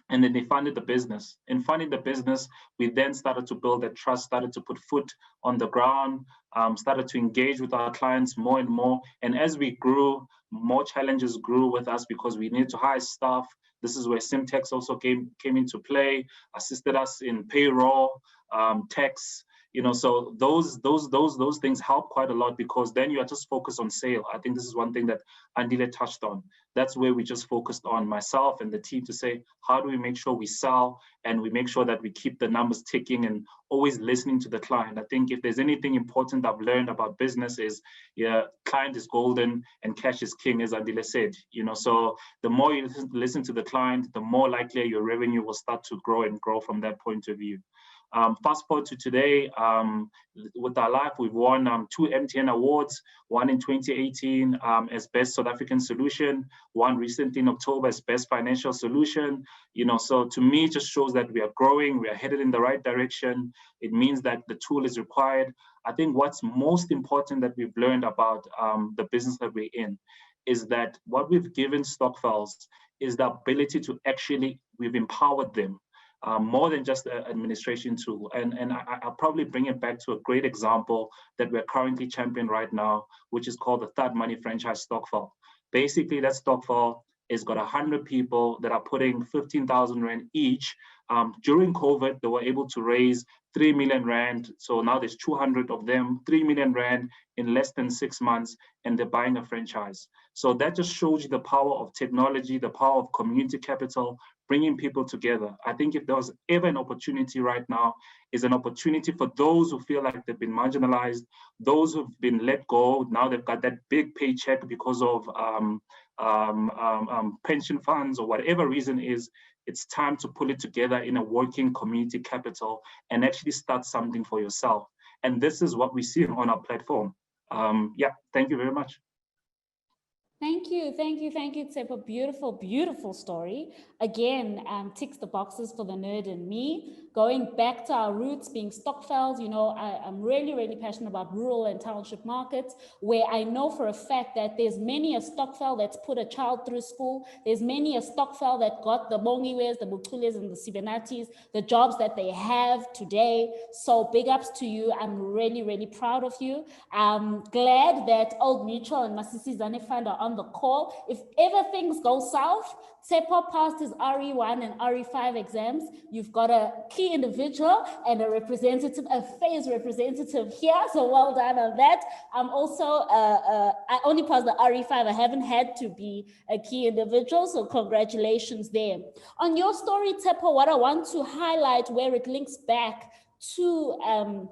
S6: And then they funded the business. In funding the business, we then started to build that trust, started to put foot on the ground, started to engage with our clients more and more. And as we grew, more challenges grew with us because we needed to hire staff. This is where SMTAX also came into play, assisted us in payroll, tax. So those things help quite a lot, because then you are just focused on sale. I think this is one thing that Andile touched on. That's where we just focused on, myself and the team, to say, how do we make sure we sell and we make sure that we keep the numbers ticking and always listening to the client. I think if there's anything important I've learned about business is, client is golden and cash is king, as Andile said. So the more you listen to the client, the more likely your revenue will start to grow and grow from that point of view. Fast forward to today, with our life, we've won 2 MTN awards, one in 2018 as Best South African Solution, one recently in October as Best Financial Solution. So to me, it just shows that we are growing, we are headed in the right direction. It means that the tool is required. I think what's most important that we've learned about the business that we're in is that what we've given Stokvels is the ability to actually, we've empowered them. More than just an administration tool. And I'll probably bring it back to a great example that we're currently championing right now, which is called the Third Money Franchise Stokvel. Basically, that Stokvel has got 100 people that are putting 15,000 Rand each. During COVID, they were able to raise 3 million Rand. So now there's 200 of them, 3 million Rand in less than 6 months, and they're buying a franchise. So that just shows you the power of technology, the power of community capital, bringing people together. I think if there was ever an opportunity right now, is an opportunity for those who feel like they've been marginalized, those who've been let go, now they've got that big paycheck because of pension funds or whatever reason is, it's time to pull it together in a working community capital and actually start something for yourself. And this is what we see on our platform. Thank you very much.
S2: Thank you, Tsepo. Beautiful, beautiful story. Again, ticks the boxes for the nerd in me. Going back to our roots, being Stokvels, I'm really, really passionate about rural and township markets, where I know for a fact that there's many a Stokvel that's put a child through school. There's many a Stokvel that got the Bongiwes, the Bukules, and the Sibenatis, the jobs that they have today. So big ups to you. I'm really, really proud of you. I'm glad that Old Mutual and Masisi Zane Fund are on the call. If ever things go south, Tsepo passed his RE1 and RE5 exams. You've got a key individual and a representative, a phase representative here. So well done on that. I'm also, I only passed the RE5. I haven't had to be a key individual. So congratulations there. On your story, Tsepo, what I want to highlight where it links back to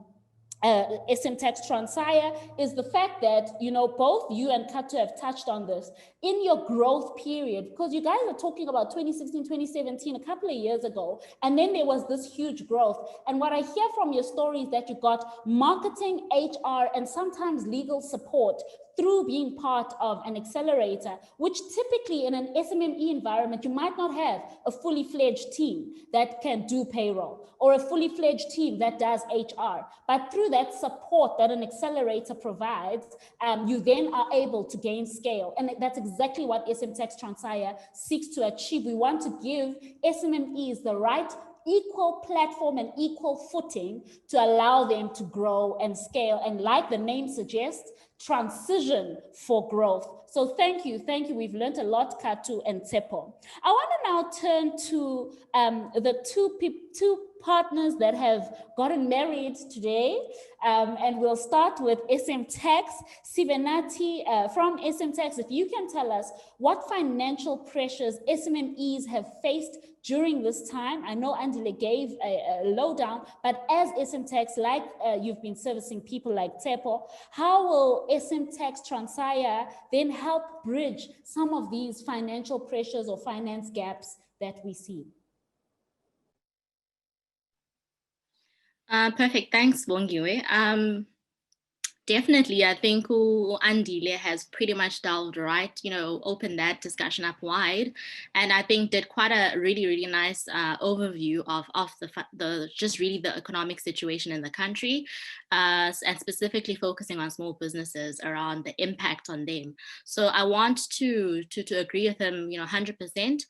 S2: SMTAX Transire is the fact that, both you and Kato have touched on this in your growth period, because you guys are talking about 2016, 2017, a couple of years ago, and then there was this huge growth. And what I hear from your story is that you got marketing, HR, and sometimes legal support through being part of an accelerator, which typically in an SMME environment, you might not have a fully fledged team that can do payroll or a fully fledged team that does HR. But through that support that an accelerator provides, you then are able to gain scale. And that's exactly what SMTAX Transire seeks to achieve. We want to give SMMEs the right equal platform and equal footing to allow them to grow and scale. And like the name suggests, transition for growth. So thank you. We've learned a lot, Katu and Tsepo. I want to now turn to the two partners that have gotten married today. And we'll start with SMTAX. Sibenati from SMTAX, if you can tell us what financial pressures SMMEs have faced during this time. I know Andile gave a lowdown, but as SMTAX, like you've been servicing people like Tsepo, how will SMTAX Transire then help bridge some of these financial pressures or finance gaps that we see?
S9: Perfect, thanks, Bongiwe. Definitely, I think Andile has pretty much delved right, opened that discussion up wide, and I think did quite a really, really nice overview of the just really the economic situation in the country, and specifically focusing on small businesses around the impact on them. So I want to agree with him, 100%.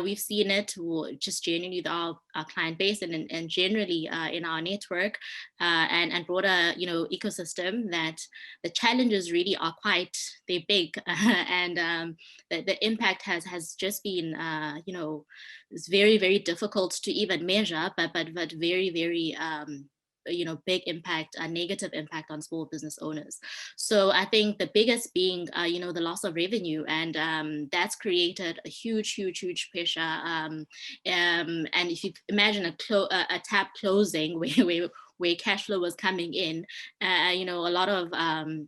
S9: We've seen it just generally with our client base and generally in our network and broader, ecosystem, that the challenges really are they're big, and the impact has just been, it's very, very difficult to even measure, but very, very big impact, a negative impact on small business owners. So I think the biggest being, the loss of revenue, and that's created a huge pressure. And if you imagine a tap closing where cash flow was coming in, a lot of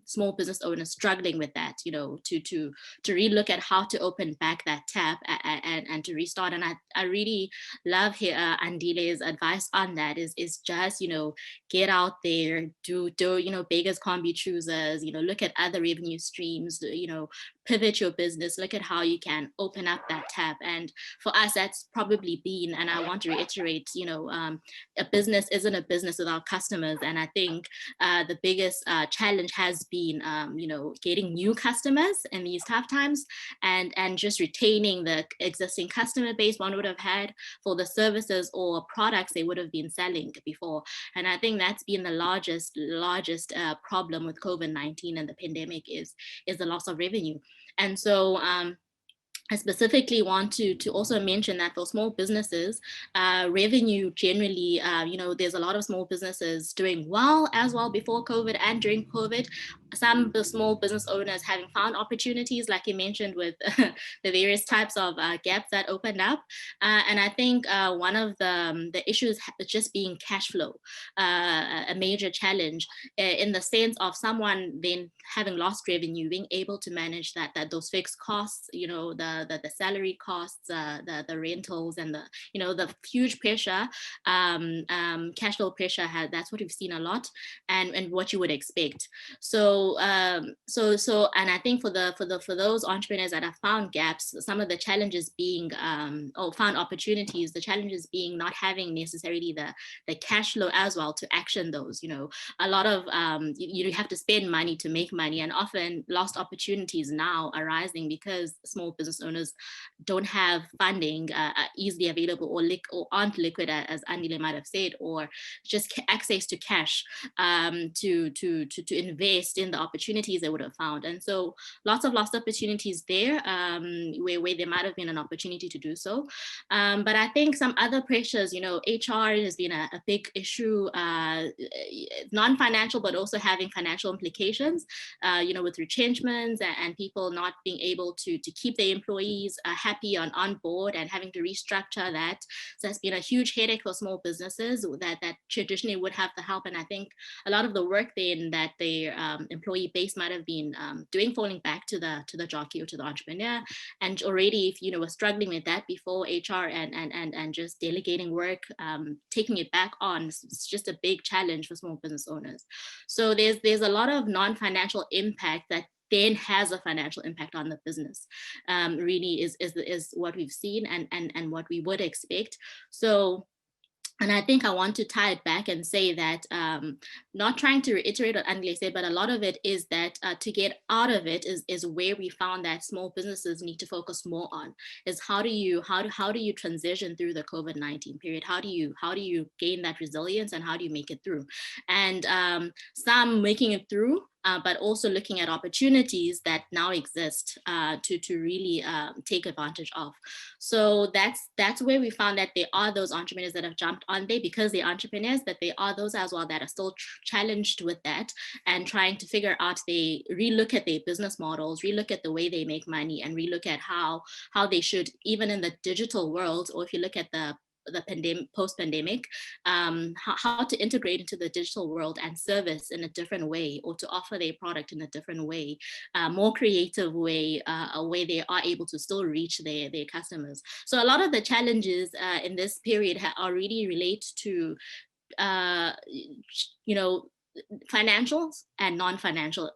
S9: small business owners struggling with that, to relook at how to open back that tap and to restart. And I really love Andile's advice on that is just, get out there, do beggars can't be choosers, look at other revenue streams, pivot your business, look at how you can open up that tap. And for us, that's probably been, and I want to reiterate, a business isn't a business without customers. And I think the biggest challenge has been, getting new customers in these tough times, and just retaining the existing customer base one would have had for the services or products they would have been selling before. And I think that's been the largest problem with COVID-19 and the pandemic is the loss of revenue. And so I specifically want to also mention that for small businesses, revenue generally, there's a lot of small businesses doing well as well before COVID and during COVID. Some small business owners having found opportunities, like you mentioned, with the various types of gaps that opened up. And I think one of the issues just being cash flow, a major challenge in the sense of someone then having lost revenue, being able to manage that those fixed costs, the salary costs, the rentals, and the huge pressure, cash flow pressure. That's what we've seen a lot, and what you would expect. So and I think for those entrepreneurs that have found gaps, some of the challenges being or found opportunities, the challenges being not having necessarily the cash flow as well to action those. A lot of you have to spend money to make money, and often lost opportunities now arising because small business owners don't have funding easily available, or aren't liquid, as Andile might have said, or just access to cash to invest in the opportunities they would have found. And so lots of lost opportunities there, where there might have been an opportunity to do so. But I think some other pressures, HR has been a big issue, non-financial, but also having financial implications, with retrenchments and people not being able to keep their employees happy on board, and having to restructure that. So that's been a huge headache for small businesses that traditionally would have the help. And I think a lot of the work then that their employee base might have been doing, falling back to the jockey or to the entrepreneur. And already, if was struggling with that before, HR and just delegating work, taking it back on, it's just a big challenge for small business owners. So there's a lot of non-financial impact that then has a financial impact on the business. Really is what we've seen and what we would expect. So, and I think I want to tie it back and say that, not trying to reiterate what Andile said, but a lot of it is that to get out of it is where we found that small businesses need to focus more on, is how do you transition through the COVID-19 period? How do you gain that resilience, and how do you make it through? And some making it through, but also looking at opportunities that now exist to really take advantage of. So that's where we found that there are those entrepreneurs that have jumped on there because they're entrepreneurs, but there are those as well that are still challenged with that and trying to figure out, they relook at their business models, relook at the way they make money, and relook at how they should, even in the digital world, or if you look at the post-pandemic, how to integrate into the digital world and service in a different way, or to offer their product in a different way, more creative way, a way they are able to still reach their customers. So a lot of the challenges in this period are really relate to financials and non-financial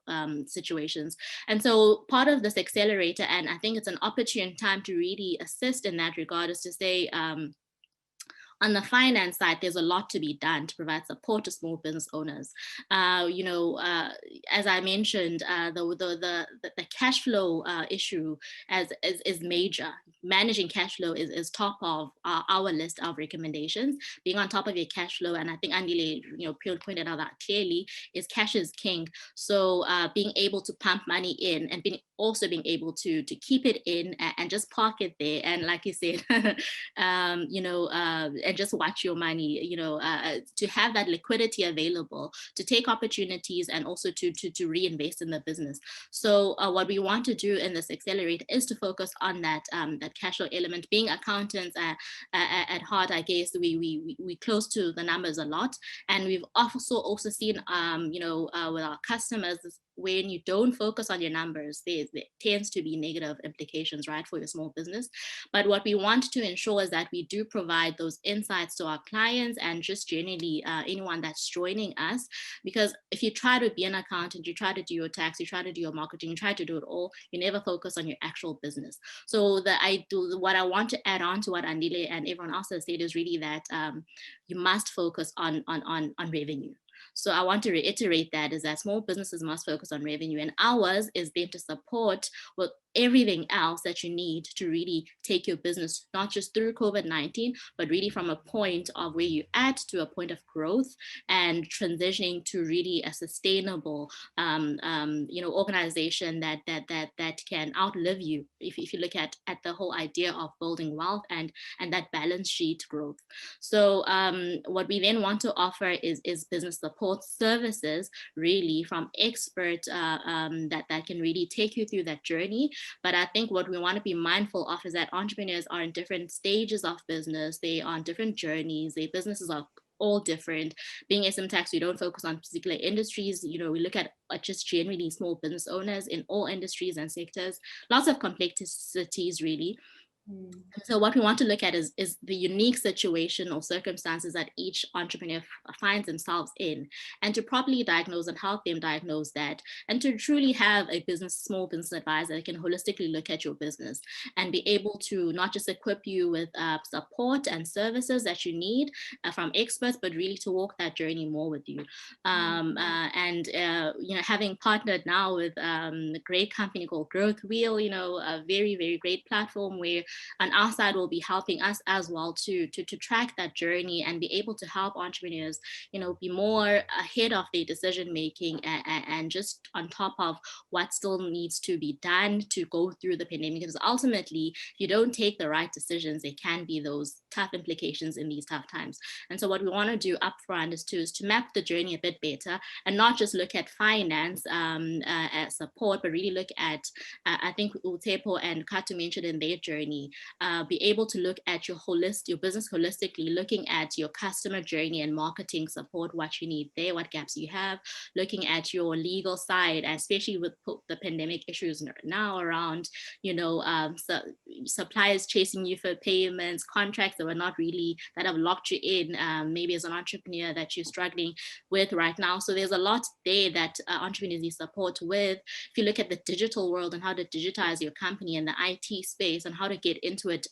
S9: situations. And so part of this accelerator, and I think it's an opportune time to really assist in that regard, is to say, on the finance side, there's a lot to be done to provide support to small business owners. As I mentioned, the cash flow issue is major. Managing cash flow is top of our list of recommendations. Being on top of your cash flow, and I think Andile, pointed out that clearly, is cash is king. So being able to pump money in and also being able to keep it in and just park it there, and like you said, and just watch your money, to have that liquidity available to take opportunities and also to reinvest in the business. So what we want to do in this accelerator is to focus on that cash flow element. Being accountants at heart, I guess we close to the numbers a lot, and we've also seen with our customers, when you don't focus on your numbers, there tends to be negative implications, right, for your small business. But what we want to ensure is that we do provide those insights to our clients and just generally anyone that's joining us. Because if you try to be an accountant, you try to do your tax, you try to do your marketing, you try to do it all, you never focus on your actual business. So what I want to add on to what Andile and everyone else has said is really that you must focus on revenue. So I want to reiterate that is that small businesses must focus on revenue, and ours is there to support with everything else that you need to really take your business, not just through COVID-19, but really from a point of where you're at to a point of growth and transitioning to really a sustainable, organization that can outlive you. If you look at the whole idea of building wealth and that balance sheet growth. So what we then want to offer is business support services, really from experts that can really take you through that journey. But I think what we want to be mindful of is that entrepreneurs are in different stages of business. They are on different journeys. Their businesses are all different. Being SMTAX, we don't focus on particular industries. We look at just generally small business owners in all industries and sectors. Lots of complexities, really. So what we want to look at is the unique situation or circumstances that each entrepreneur finds themselves in, and to properly diagnose and help them diagnose that, and to truly have a small business advisor that can holistically look at your business and be able to not just equip you with support and services that you need from experts, but really to walk that journey more with you. Having partnered now with a great company called Growth Wheel, a very, very great platform where on our side will be helping us as well to track that journey and be able to help entrepreneurs, be more ahead of their decision making and just on top of what still needs to be done to go through the pandemic. Because ultimately, if you don't take the right decisions, there can be those tough implications in these tough times. And so what we want to do upfront is to map the journey a bit better and not just look at finance as support, but really look at, I think Utepo and Kato mentioned in their journey, be able to look at your business holistically, looking at your customer journey and marketing support, what you need there, what gaps you have, looking at your legal side, especially with the pandemic issues now around, suppliers chasing you for payments, contracts that have locked you in, maybe as an entrepreneur that you're struggling with right now. So there's a lot there that entrepreneurs need support with. If you look at the digital world and how to digitize your company and the IT space and how to get into it,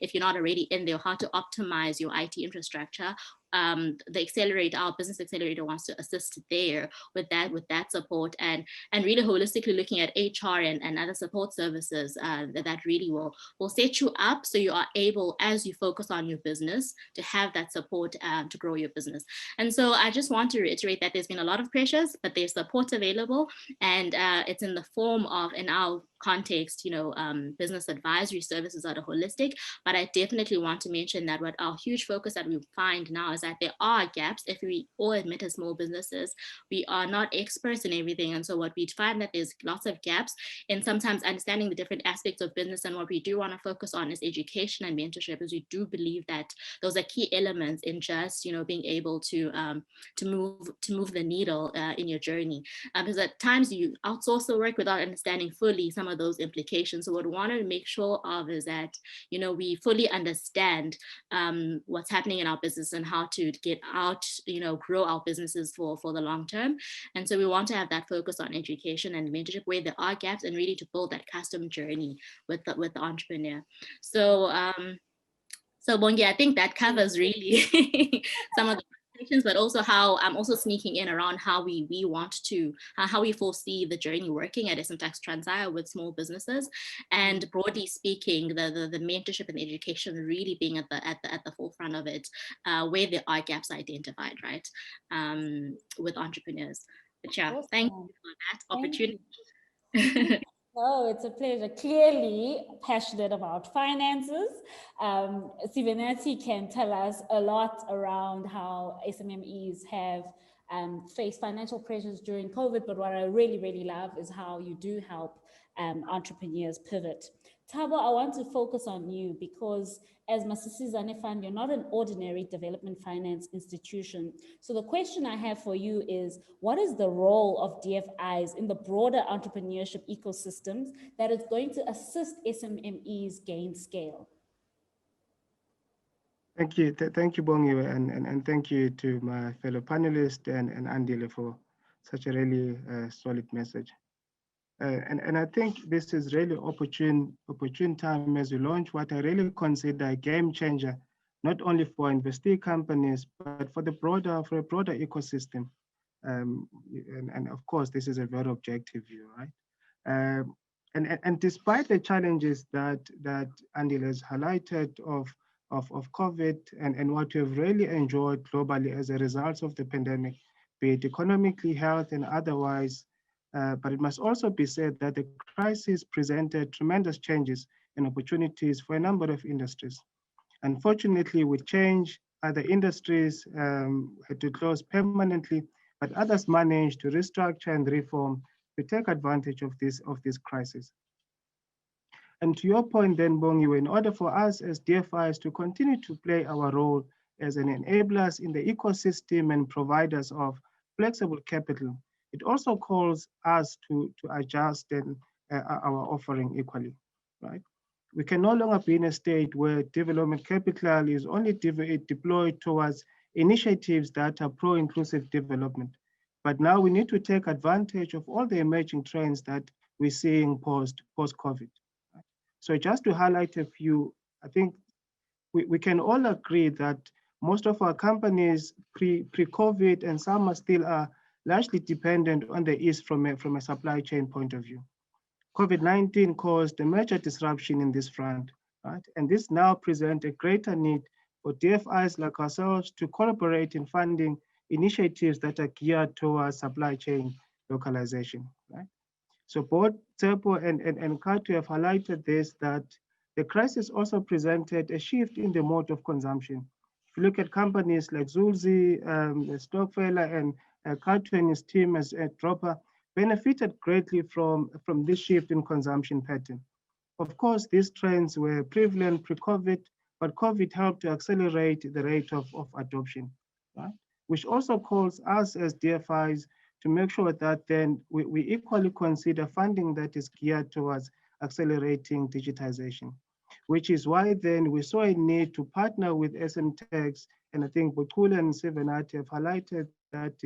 S9: if you're not already in there, how to optimize your IT infrastructure. The accelerator, our business accelerator, wants to assist there with that support and really holistically looking at HR and other support services that really will set you up so you are able, as you focus on your business, to have that support to grow your business. And so I just want to reiterate that there's been a lot of pressures, but there's support available, and it's in the form of, in our context, business advisory services that are holistic. But I definitely want to mention that what our huge focus that we find now is that there are gaps. If we all admit as small businesses, we are not experts in everything. And so what we find that there's lots of gaps in sometimes understanding the different aspects of business. And what we do want to focus on is education and mentorship, because we do believe that those are key elements in just, being able to move the needle in your journey. Because at times you outsource the work without understanding fully some some of those implications. So what we want to make sure of is that, you know, we fully understand what's happening in our business and how to get out, you know, grow our businesses for the long term. And so we want to have that focus on education and mentorship where there are gaps, and really to build that custom journey with the entrepreneur. So so Bongi, I think that covers really some of the questions, but also how I'm also sneaking in around how we want to, how we foresee the journey working at SMTAX Transire with small businesses, and broadly speaking, the mentorship and education really being at the forefront of it, where there are gaps identified, right, with entrepreneurs. But yeah,
S2: Awesome.
S9: thank you for that opportunity.
S2: Oh, it's a pleasure. Clearly passionate about finances. Sivanati can tell us a lot around how SMMEs have faced financial pressures during COVID, but what I really, really love is how you do help entrepreneurs pivot. Thabo, I want to focus on you because as Masisizane Fund, you're not an ordinary development finance institution. So the question I have for you is, what is the role of DFIs in the broader entrepreneurship ecosystems that is going to assist SMMEs gain scale?
S8: Thank you. Thank you, Bongi, and thank you to my fellow panelists and Andile for such a really solid message. And I think this is really opportune time as we launch what I really consider a game changer, not only for investee companies, but for a broader ecosystem. And of course, this is a very objective view, right? And despite the challenges that Andile has highlighted of COVID and what we've really enjoyed globally as a result of the pandemic, be it economically, health, and otherwise, but it must also be said that the crisis presented tremendous changes and opportunities for a number of industries. Unfortunately, with change, other industries had to close permanently, but others managed to restructure and reform to take advantage of this crisis. And to your point then, Bongi, in order for us as DFIs to continue to play our role as an enablers in the ecosystem and providers of flexible capital, it also calls us to adjust our offering equally, right? We can no longer be in a state where development capital is only deployed towards initiatives that are pro-inclusive development. But now we need to take advantage of all the emerging trends that we're seeing post-COVID. So just to highlight a few, I think we can all agree that most of our companies pre-COVID and some are still largely dependent on the East from a supply chain point of view. COVID-19 caused a major disruption in this front, right? And this now presents a greater need for DFIs like ourselves to collaborate in funding initiatives that are geared towards supply chain localization, right? So both Tsepo and Katu have highlighted this, that the crisis also presented a shift in the mode of consumption. If you look at companies like Zulzi, Stockfeller, and Katu and his team as Dropper benefited greatly from this shift in consumption pattern. Of course, these trends were prevalent pre-COVID, but COVID helped to accelerate the rate of adoption, right? Which also calls us as DFIs to make sure that then we equally consider funding that is geared towards accelerating digitization, which is why then we saw a need to partner with SMTAX, and I think Bukula and Sivanati have highlighted that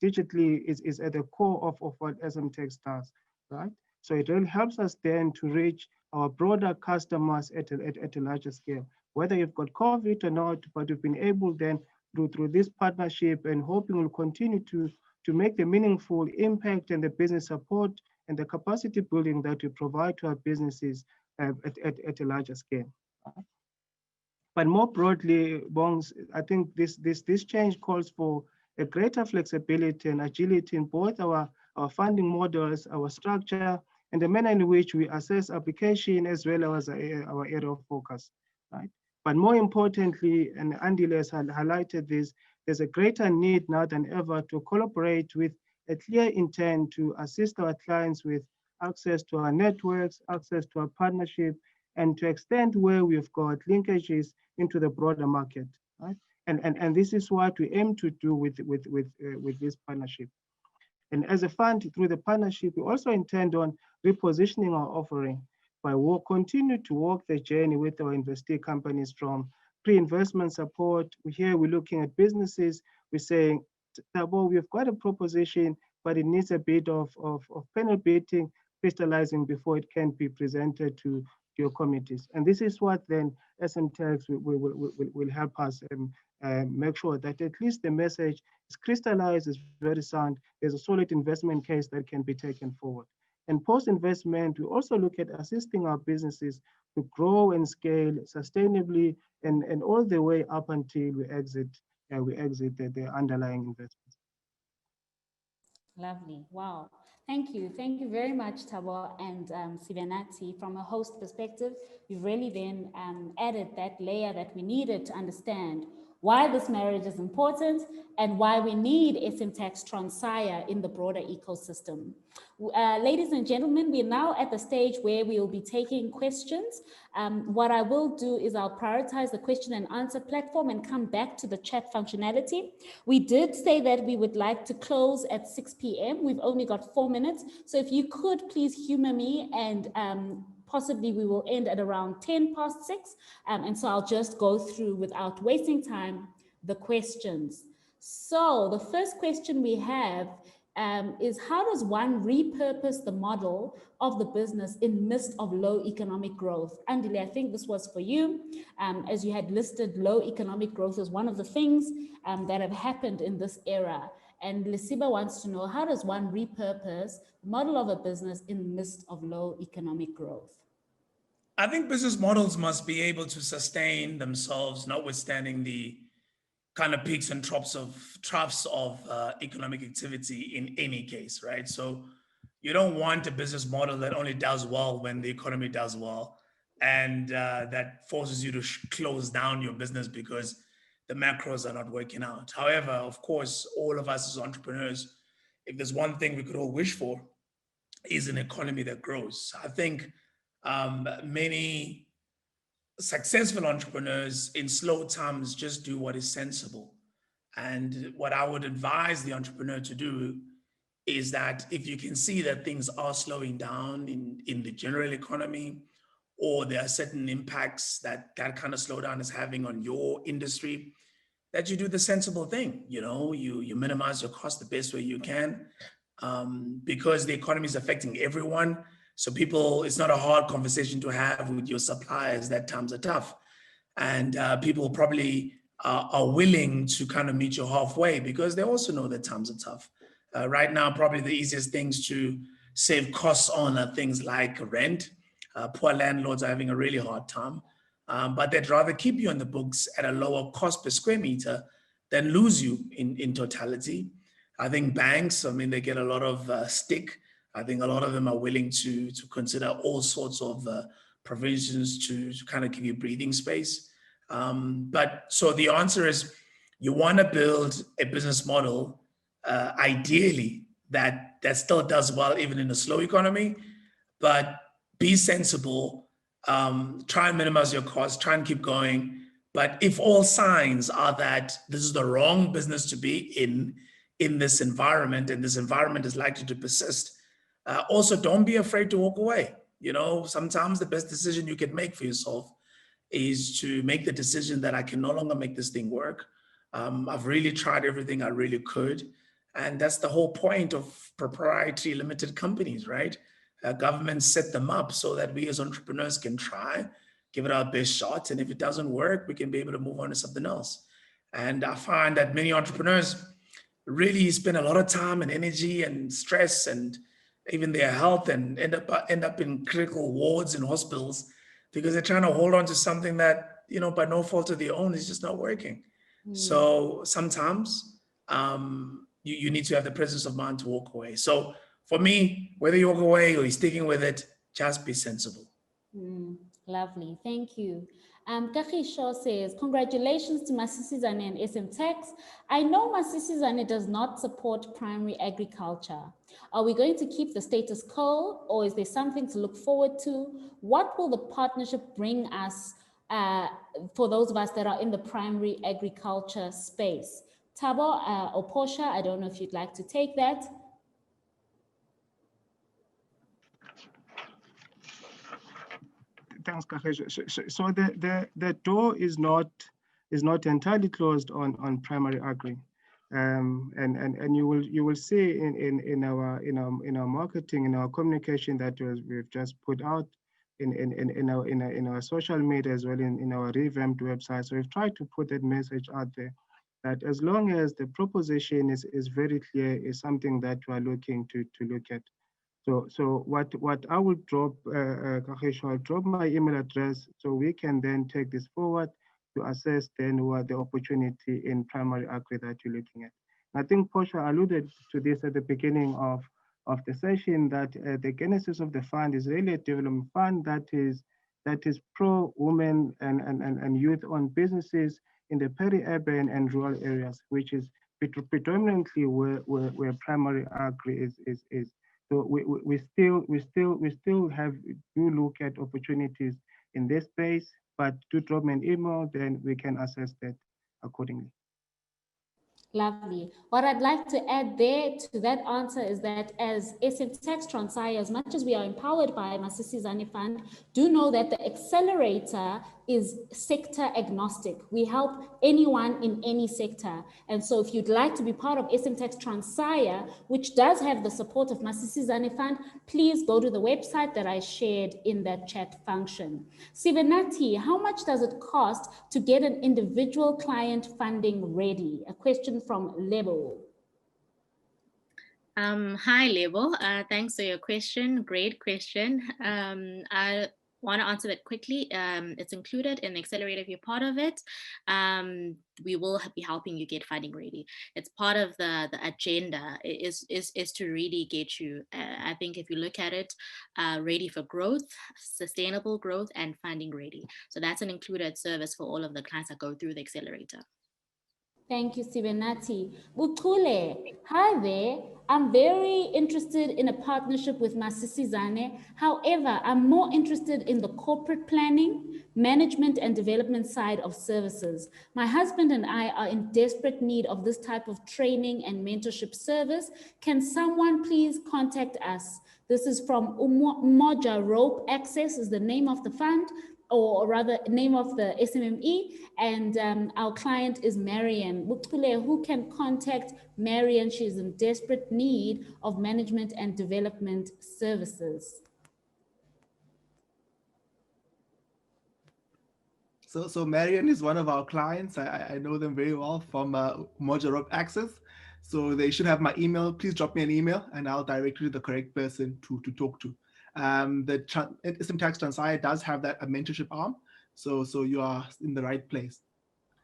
S8: digitally is at the core of what SMTAX does, right? So it really helps us then to reach our broader customers at a larger scale, whether you've got COVID or not, but we've been able then through this partnership and hoping we'll continue to make the meaningful impact and the business support and the capacity building that we provide to our businesses at a larger scale. But more broadly, Bongs, I think this change calls for a greater flexibility and agility in both our funding models, our structure, and the manner in which we assess application as well as our area of focus, right? But more importantly, and Andile has highlighted this, there's a greater need now than ever to collaborate with a clear intent to assist our clients with access to our networks, access to our partnership, and to extend where we've got linkages into the broader market, right? And this is what we aim to do with this partnership. And as a fund, through the partnership, we also intend on repositioning our offering by continue to walk the journey with our investee companies from pre-investment support. Here we're looking at businesses, we're saying, well, we've got a proposition, but it needs a bit of panel beating, crystallizing before it can be presented to your committees. And this is what then SMTAX will help us make sure that at least the message is crystallized, is very sound, there's a solid investment case that can be taken forward. And post-investment, we also look at assisting our businesses to grow and scale sustainably and all the way up until we exit the underlying investments.
S2: Lovely. Wow. Thank you. Thank you very much, Thabo and Sivenati. From a host perspective, you've really then added that layer that we needed to understand why this marriage is important and why we need SMTAX Transire in the broader ecosystem. Ladies and gentlemen, we're now at the stage where we will be taking questions. What I will do is I'll prioritize the question and answer platform and come back to the chat functionality. We did say that we would like to close at 6 p.m. We've only got 4 minutes. So if you could please humor me and possibly we will end at around 10 past 6. And so I'll just go through without wasting time, the questions. So the first question we have is how does one repurpose the model of the business in midst of low economic growth? Andile, I think this was for you. As you had listed, low economic growth is one of the things that have happened in this era. And Lisiba wants to know, how does one repurpose the model of a business in the midst of low economic growth?
S5: I think business models must be able to sustain themselves, notwithstanding the kind of peaks and troughs of economic activity in any case, right? So you don't want a business model that only does well when the economy does well, and that forces you to close down your business because the macros are not working out. However, of course, all of us as entrepreneurs, if there's one thing we could all wish for, is an economy that grows. I think many successful entrepreneurs in slow times just do what is sensible. And what I would advise the entrepreneur to do is that if you can see that things are slowing down in the general economy, or there are certain impacts that kind of slowdown is having on your industry, that you do the sensible thing. You know, you minimize your cost the best way you can, because the economy is affecting everyone. So people, it's not a hard conversation to have with your suppliers that times are tough. And people probably are willing to kind of meet you halfway because they also know that times are tough. Right now, probably the easiest things to save costs on are things like rent. Poor landlords are having a really hard time, but they'd rather keep you on the books at a lower cost per square meter than lose you in totality. I think banks, I mean, they get a lot of stick. I think a lot of them are willing to consider all sorts of provisions to kind of give you breathing space. But so the answer is, you want to build a business model, ideally, that still does well even in a slow economy, but be sensible, try and minimize your costs, try and keep going. But if all signs are that this is the wrong business to be in this environment, and this environment is likely to persist, also don't be afraid to walk away. You know, sometimes the best decision you can make for yourself is to make the decision that I can no longer make this thing work. I've really tried everything I really could. And that's the whole point of proprietary limited companies, right? Governments set them up so that we as entrepreneurs can try, give it our best shot. And if it doesn't work, we can be able to move on to something else. And I find that many entrepreneurs really spend a lot of time and energy and stress and even their health and end up in critical wards in hospitals because they're trying to hold on to something that, you know, by no fault of their own is just not working. So sometimes you need to have the presence of mind to walk away. So for me, whether you walk away or you're sticking with it, just be sensible.
S2: Lovely, thank you. Kagisho says, congratulations to Masisizane and SMTAX. I know Masisizane does not support primary agriculture. Are we going to keep the status quo, or is there something to look forward to? What will the partnership bring us for those of us that are in the primary agriculture space? Thabo or Portia, I don't know if you'd like to take that.
S8: Thanks, Kahesh. So the door is not entirely closed on primary agri, and you will see in our marketing, in our communication that we've just put out in our social media as well, in our revamped website. So we've tried to put that message out there, that as long as the proposition is very clear, is something that we are looking to look at. So what I will drop, Kahesh, I'll drop my email address so we can then take this forward to assess then what the opportunity in primary agri that you're looking at. I think Portia alluded to this at the beginning of the session, that the genesis of the fund is really a development fund that is pro women and youth-owned businesses in the peri-urban and rural areas, which is predominantly where primary agri is. So we still have do look at opportunities in this space, but do drop me an email, then we can assess that accordingly.
S2: Lovely. What I'd like to add there to that answer is that as SMTAX Transire, as much as we are empowered by Masisi Zane Fund, do know that the accelerator is sector agnostic. We help anyone in any sector. And so if you'd like to be part of SMTAX Transire, which does have the support of Masisi Zane Fund, please go to the website that I shared in that chat function. Sivenati, how much does it cost to get an individual client funding ready? A question from Lebo.
S9: Hi, Lebo. Thanks for your question. Great question. I want to answer that quickly. It's included in the accelerator if you're part of it. We will be helping you get funding ready. It's part of the agenda is to really get you, I think if you look at it, ready for growth, sustainable growth, and funding ready. So that's an included service for all of the clients that go through the accelerator.
S2: Thank you, Sibenati. Bukule, hi there. I'm very interested in a partnership with Masisi Zane. However, I'm more interested in the corporate planning, management, and development side of services. My husband and I are in desperate need of this type of training and mentorship service. Can someone please contact us? This is from Umoja Rope Access is the name of the fund, or rather name of the SMME, and our client is Marian. Who can contact Marian? She's in desperate need of management and development services.
S4: So Marian is one of our clients. I know them very well from Umoja Rope Access. So they should have my email. Please drop me an email and I'll direct you to the correct person to talk to. The SMTAX Transire does have that a mentorship arm, so you are in the right place.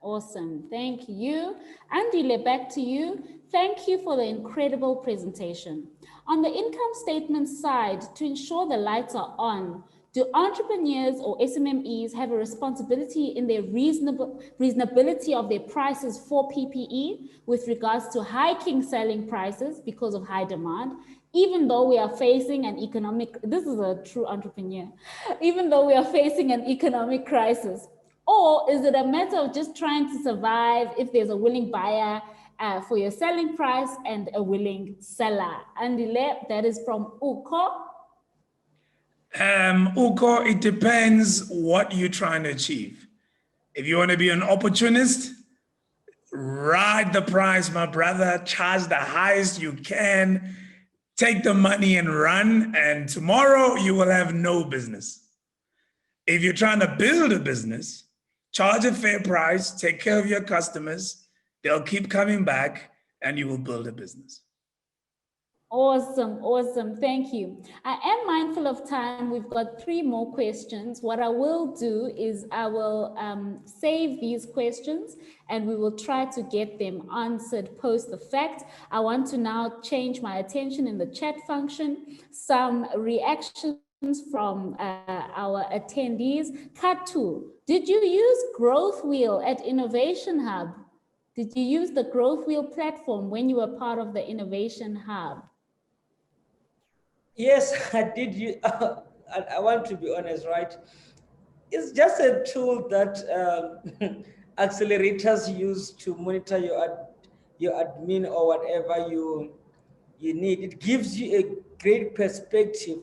S2: Awesome, thank you. Andile, back to you. Thank you for the incredible presentation. On the income statement side, to ensure the lights are on, do entrepreneurs or SMMEs have a responsibility in their reasonability of their prices for PPE with regards to hiking selling prices because of high demand? Even though we are facing an economic, this is a true entrepreneur, even though we are facing an economic crisis? Or is it a matter of just trying to survive if there's a willing buyer for your selling price and a willing seller? Andile, that is from Uko.
S5: Uko, it depends what you're trying to achieve. If you want to be an opportunist, ride the price, my brother, charge the highest you can, take the money and run, and tomorrow you will have no business. If you're trying to build a business, charge a fair price, take care of your customers, they'll keep coming back, and you will build a business.
S2: Awesome, awesome, thank you. I am mindful of time. We've got 3 more questions. What I will do is I will save these questions and we will try to get them answered post the fact. I want to now change my attention in the chat function. Some reactions from our attendees. Katu, did you use Growth Wheel at Innovation Hub? Did you use the Growth Wheel platform when you were part of the Innovation Hub?
S7: Yes, I did. I want to be honest, right? It's just a tool that accelerators use to monitor your admin or whatever you need. It gives you a great perspective,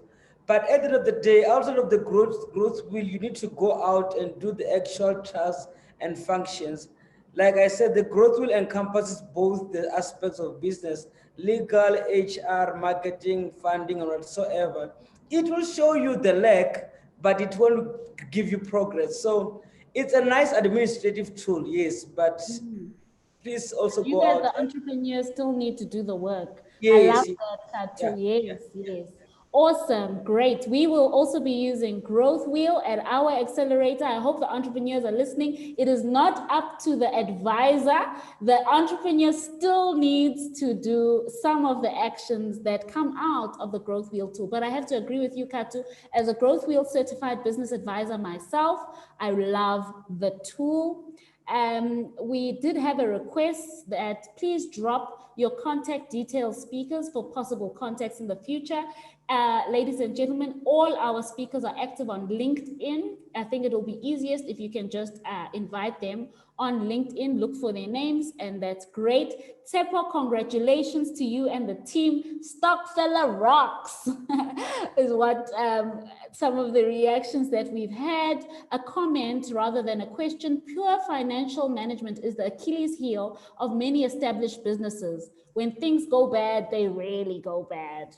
S7: But at the end of the day, outside of the growth wheel, you need to go out and do the actual tasks and functions. Like I said, the growth wheel encompasses both the aspects of business, legal, HR, marketing, funding, or whatsoever. It will show you the lack, but it won't give you progress. So it's a nice administrative tool, yes, but please also
S2: You
S7: go
S2: guys,
S7: out.
S2: the entrepreneurs, still need to do the work. I
S7: Yes,
S2: love that, Katu.
S7: yeah,
S2: Yes. Awesome, great. We will also be using Growth Wheel at our accelerator. I hope the entrepreneurs are listening. It is not up to the advisor. The entrepreneur still needs to do some of the actions that come out of the Growth Wheel tool. But I have to agree with you, Katu. As a Growth Wheel certified business advisor myself, I love the tool. We did have a request that please drop your contact details, speakers, for possible contacts in the future. Ladies and gentlemen, all our speakers are active on LinkedIn. I think it will be easiest if you can just invite them on LinkedIn, look for their names, and that's great. Tsepo, congratulations to you and the team. Stockfella rocks is what some of the reactions that we've had. A comment rather than a question. Pure financial management is the Achilles heel of many established businesses. When things go bad, they really go bad.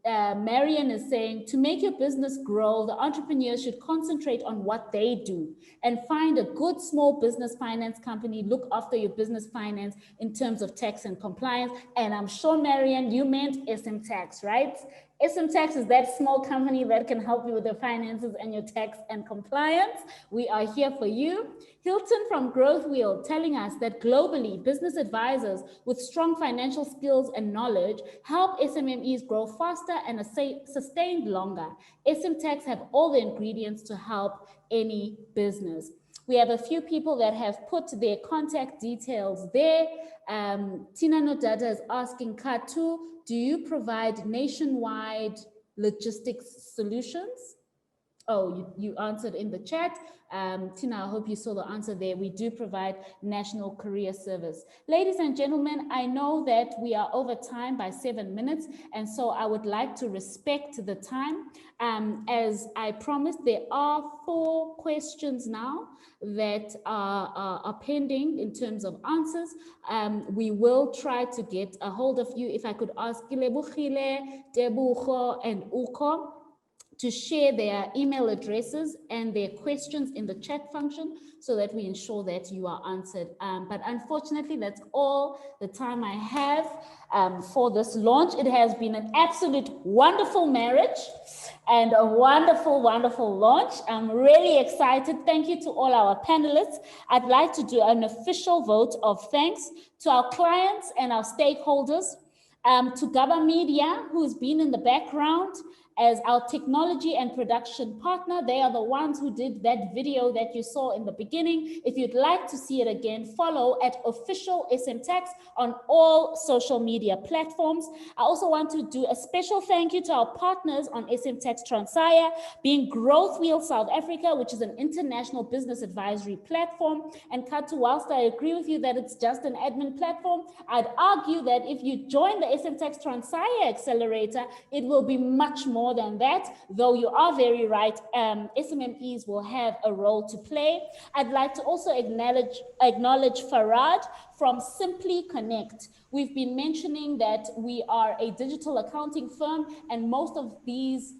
S2: Marian is saying, to make your business grow, the entrepreneurs should concentrate on what they do and find a good small business finance company, look after your business finance in terms of tax and compliance. And I'm sure, Marian, you meant SMTAX, right? SMTAX is that small company that can help you with your finances and your tax and compliance. We are here for you. Hilton from Growth Wheel telling us that globally, business advisors with strong financial skills and knowledge help SMMEs grow faster and sustained longer. SMTAX have all the ingredients to help any business. We have a few people that have put their contact details there. Tina Nodada is asking, Katu, do you provide nationwide logistics solutions? Oh, you answered in the chat. Tina, I hope you saw the answer there. We do provide national career service. Ladies and gentlemen, I know that we are over time by 7 minutes, and so I would like to respect the time. As I promised, there are 4 questions now that are pending in terms of answers. We will try to get a hold of you. If I could ask Kilebukhile, Tebucho, and Uko to share their email addresses and their questions in the chat function so that we ensure that you are answered. But unfortunately, that's all the time I have for this launch. It has been an absolute wonderful marriage and a wonderful, wonderful launch. I'm really excited. Thank you to all our panelists. I'd like to do an official vote of thanks to our clients and our stakeholders, to Gaba Media, who's been in the background as our technology and production partner. They are the ones who did that video that you saw in the beginning. If you'd like to see it again, follow at official SMTAX on all social media platforms. I also want to do a special thank you to our partners on SMTAX Transire, being Growth Wheel South Africa, which is an international business advisory platform. And Katu, whilst I agree with you that it's just an admin platform, I'd argue that if you join the SMTAX Transire Accelerator, it will be much more than that, though you are very right, SMMEs will have a role to play. I'd like to also acknowledge Farad from Simply Connect. We've been mentioning that we are a digital accounting firm, and most of these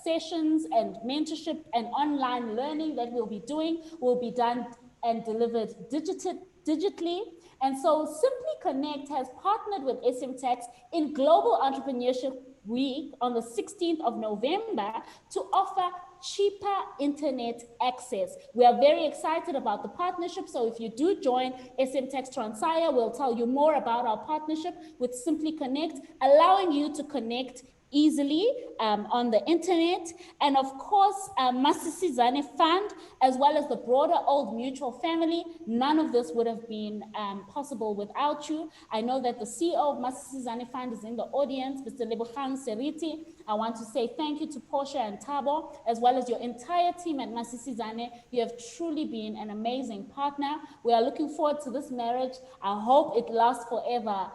S2: sessions and mentorship and online learning that we'll be doing will be done and delivered digitally. And so Simply Connect has partnered with SMTAX in Global Entrepreneurship Week on the 16th of November to offer cheaper internet access. We are very excited about the partnership. So if you do join SMTAX Transire, we'll tell you more about our partnership with Simply Connect, allowing you to connect easily on the internet. And of course, Masisizane Fund, as well as the broader Old Mutual family. None of this would have been possible without you. I know that the CEO of Masisizane Fund is in the audience, Mr. Lebogang Seriti. I want to say thank you to Portia and Tabo, as well as your entire team at Masisizane. You have truly been an amazing partner. We are looking forward to this marriage. I hope it lasts forever.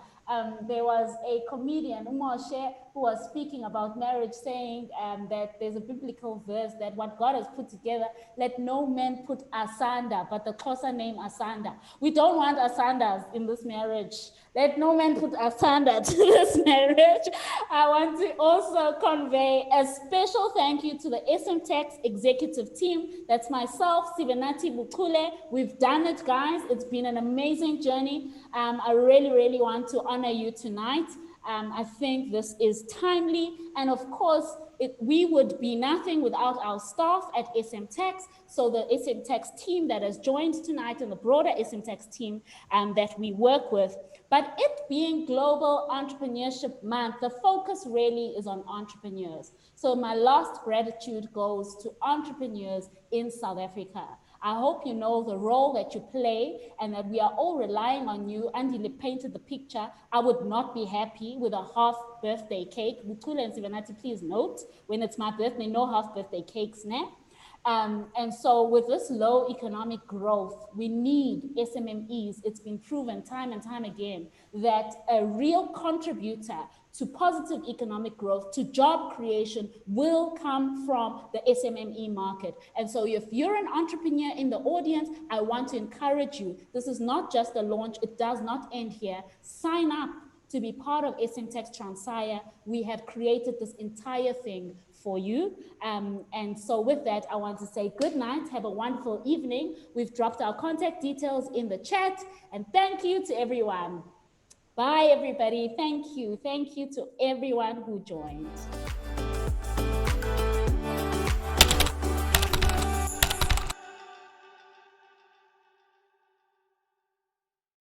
S2: there was a comedian, Umoshe, who was speaking about marriage, saying that there's a biblical verse that what God has put together, let no man put asunder, but the Xhosa name asunder. We don't want asanders in this marriage. Let no man put asunder to this marriage. I want to also convey a special thank you to the SMTAX executive team. That's myself, Sivenati Bukule. We've done it, guys. It's been an amazing journey. I really, really want to honor you tonight. I think this is timely. And of course, we would be nothing without our staff at SMTAX. So the SMTAX team that has joined tonight and the broader SMTAX team that we work with. But it being Global Entrepreneurship Month, the focus really is on entrepreneurs. So my last gratitude goes to entrepreneurs in South Africa. I hope you know the role that you play and that we are all relying on you. Andile painted the picture. I would not be happy with a half birthday cake. Butule and Sivanati, please note, when it's my birthday, no half birthday cakes, ne? And so with this low economic growth, we need SMMEs. It's been proven time and time again that a real contributor to positive economic growth, to job creation, will come from the SMME market. And so if you're an entrepreneur in the audience, I want to encourage you. This is not just a launch. It does not end here. Sign up to be part of SMTAX Transire. We have created this entire thing for you. And so with that, I want to say good night. Have a wonderful evening. We've dropped our contact details in the chat. And thank you to everyone. Bye, everybody. Thank you. Thank you to everyone who joined.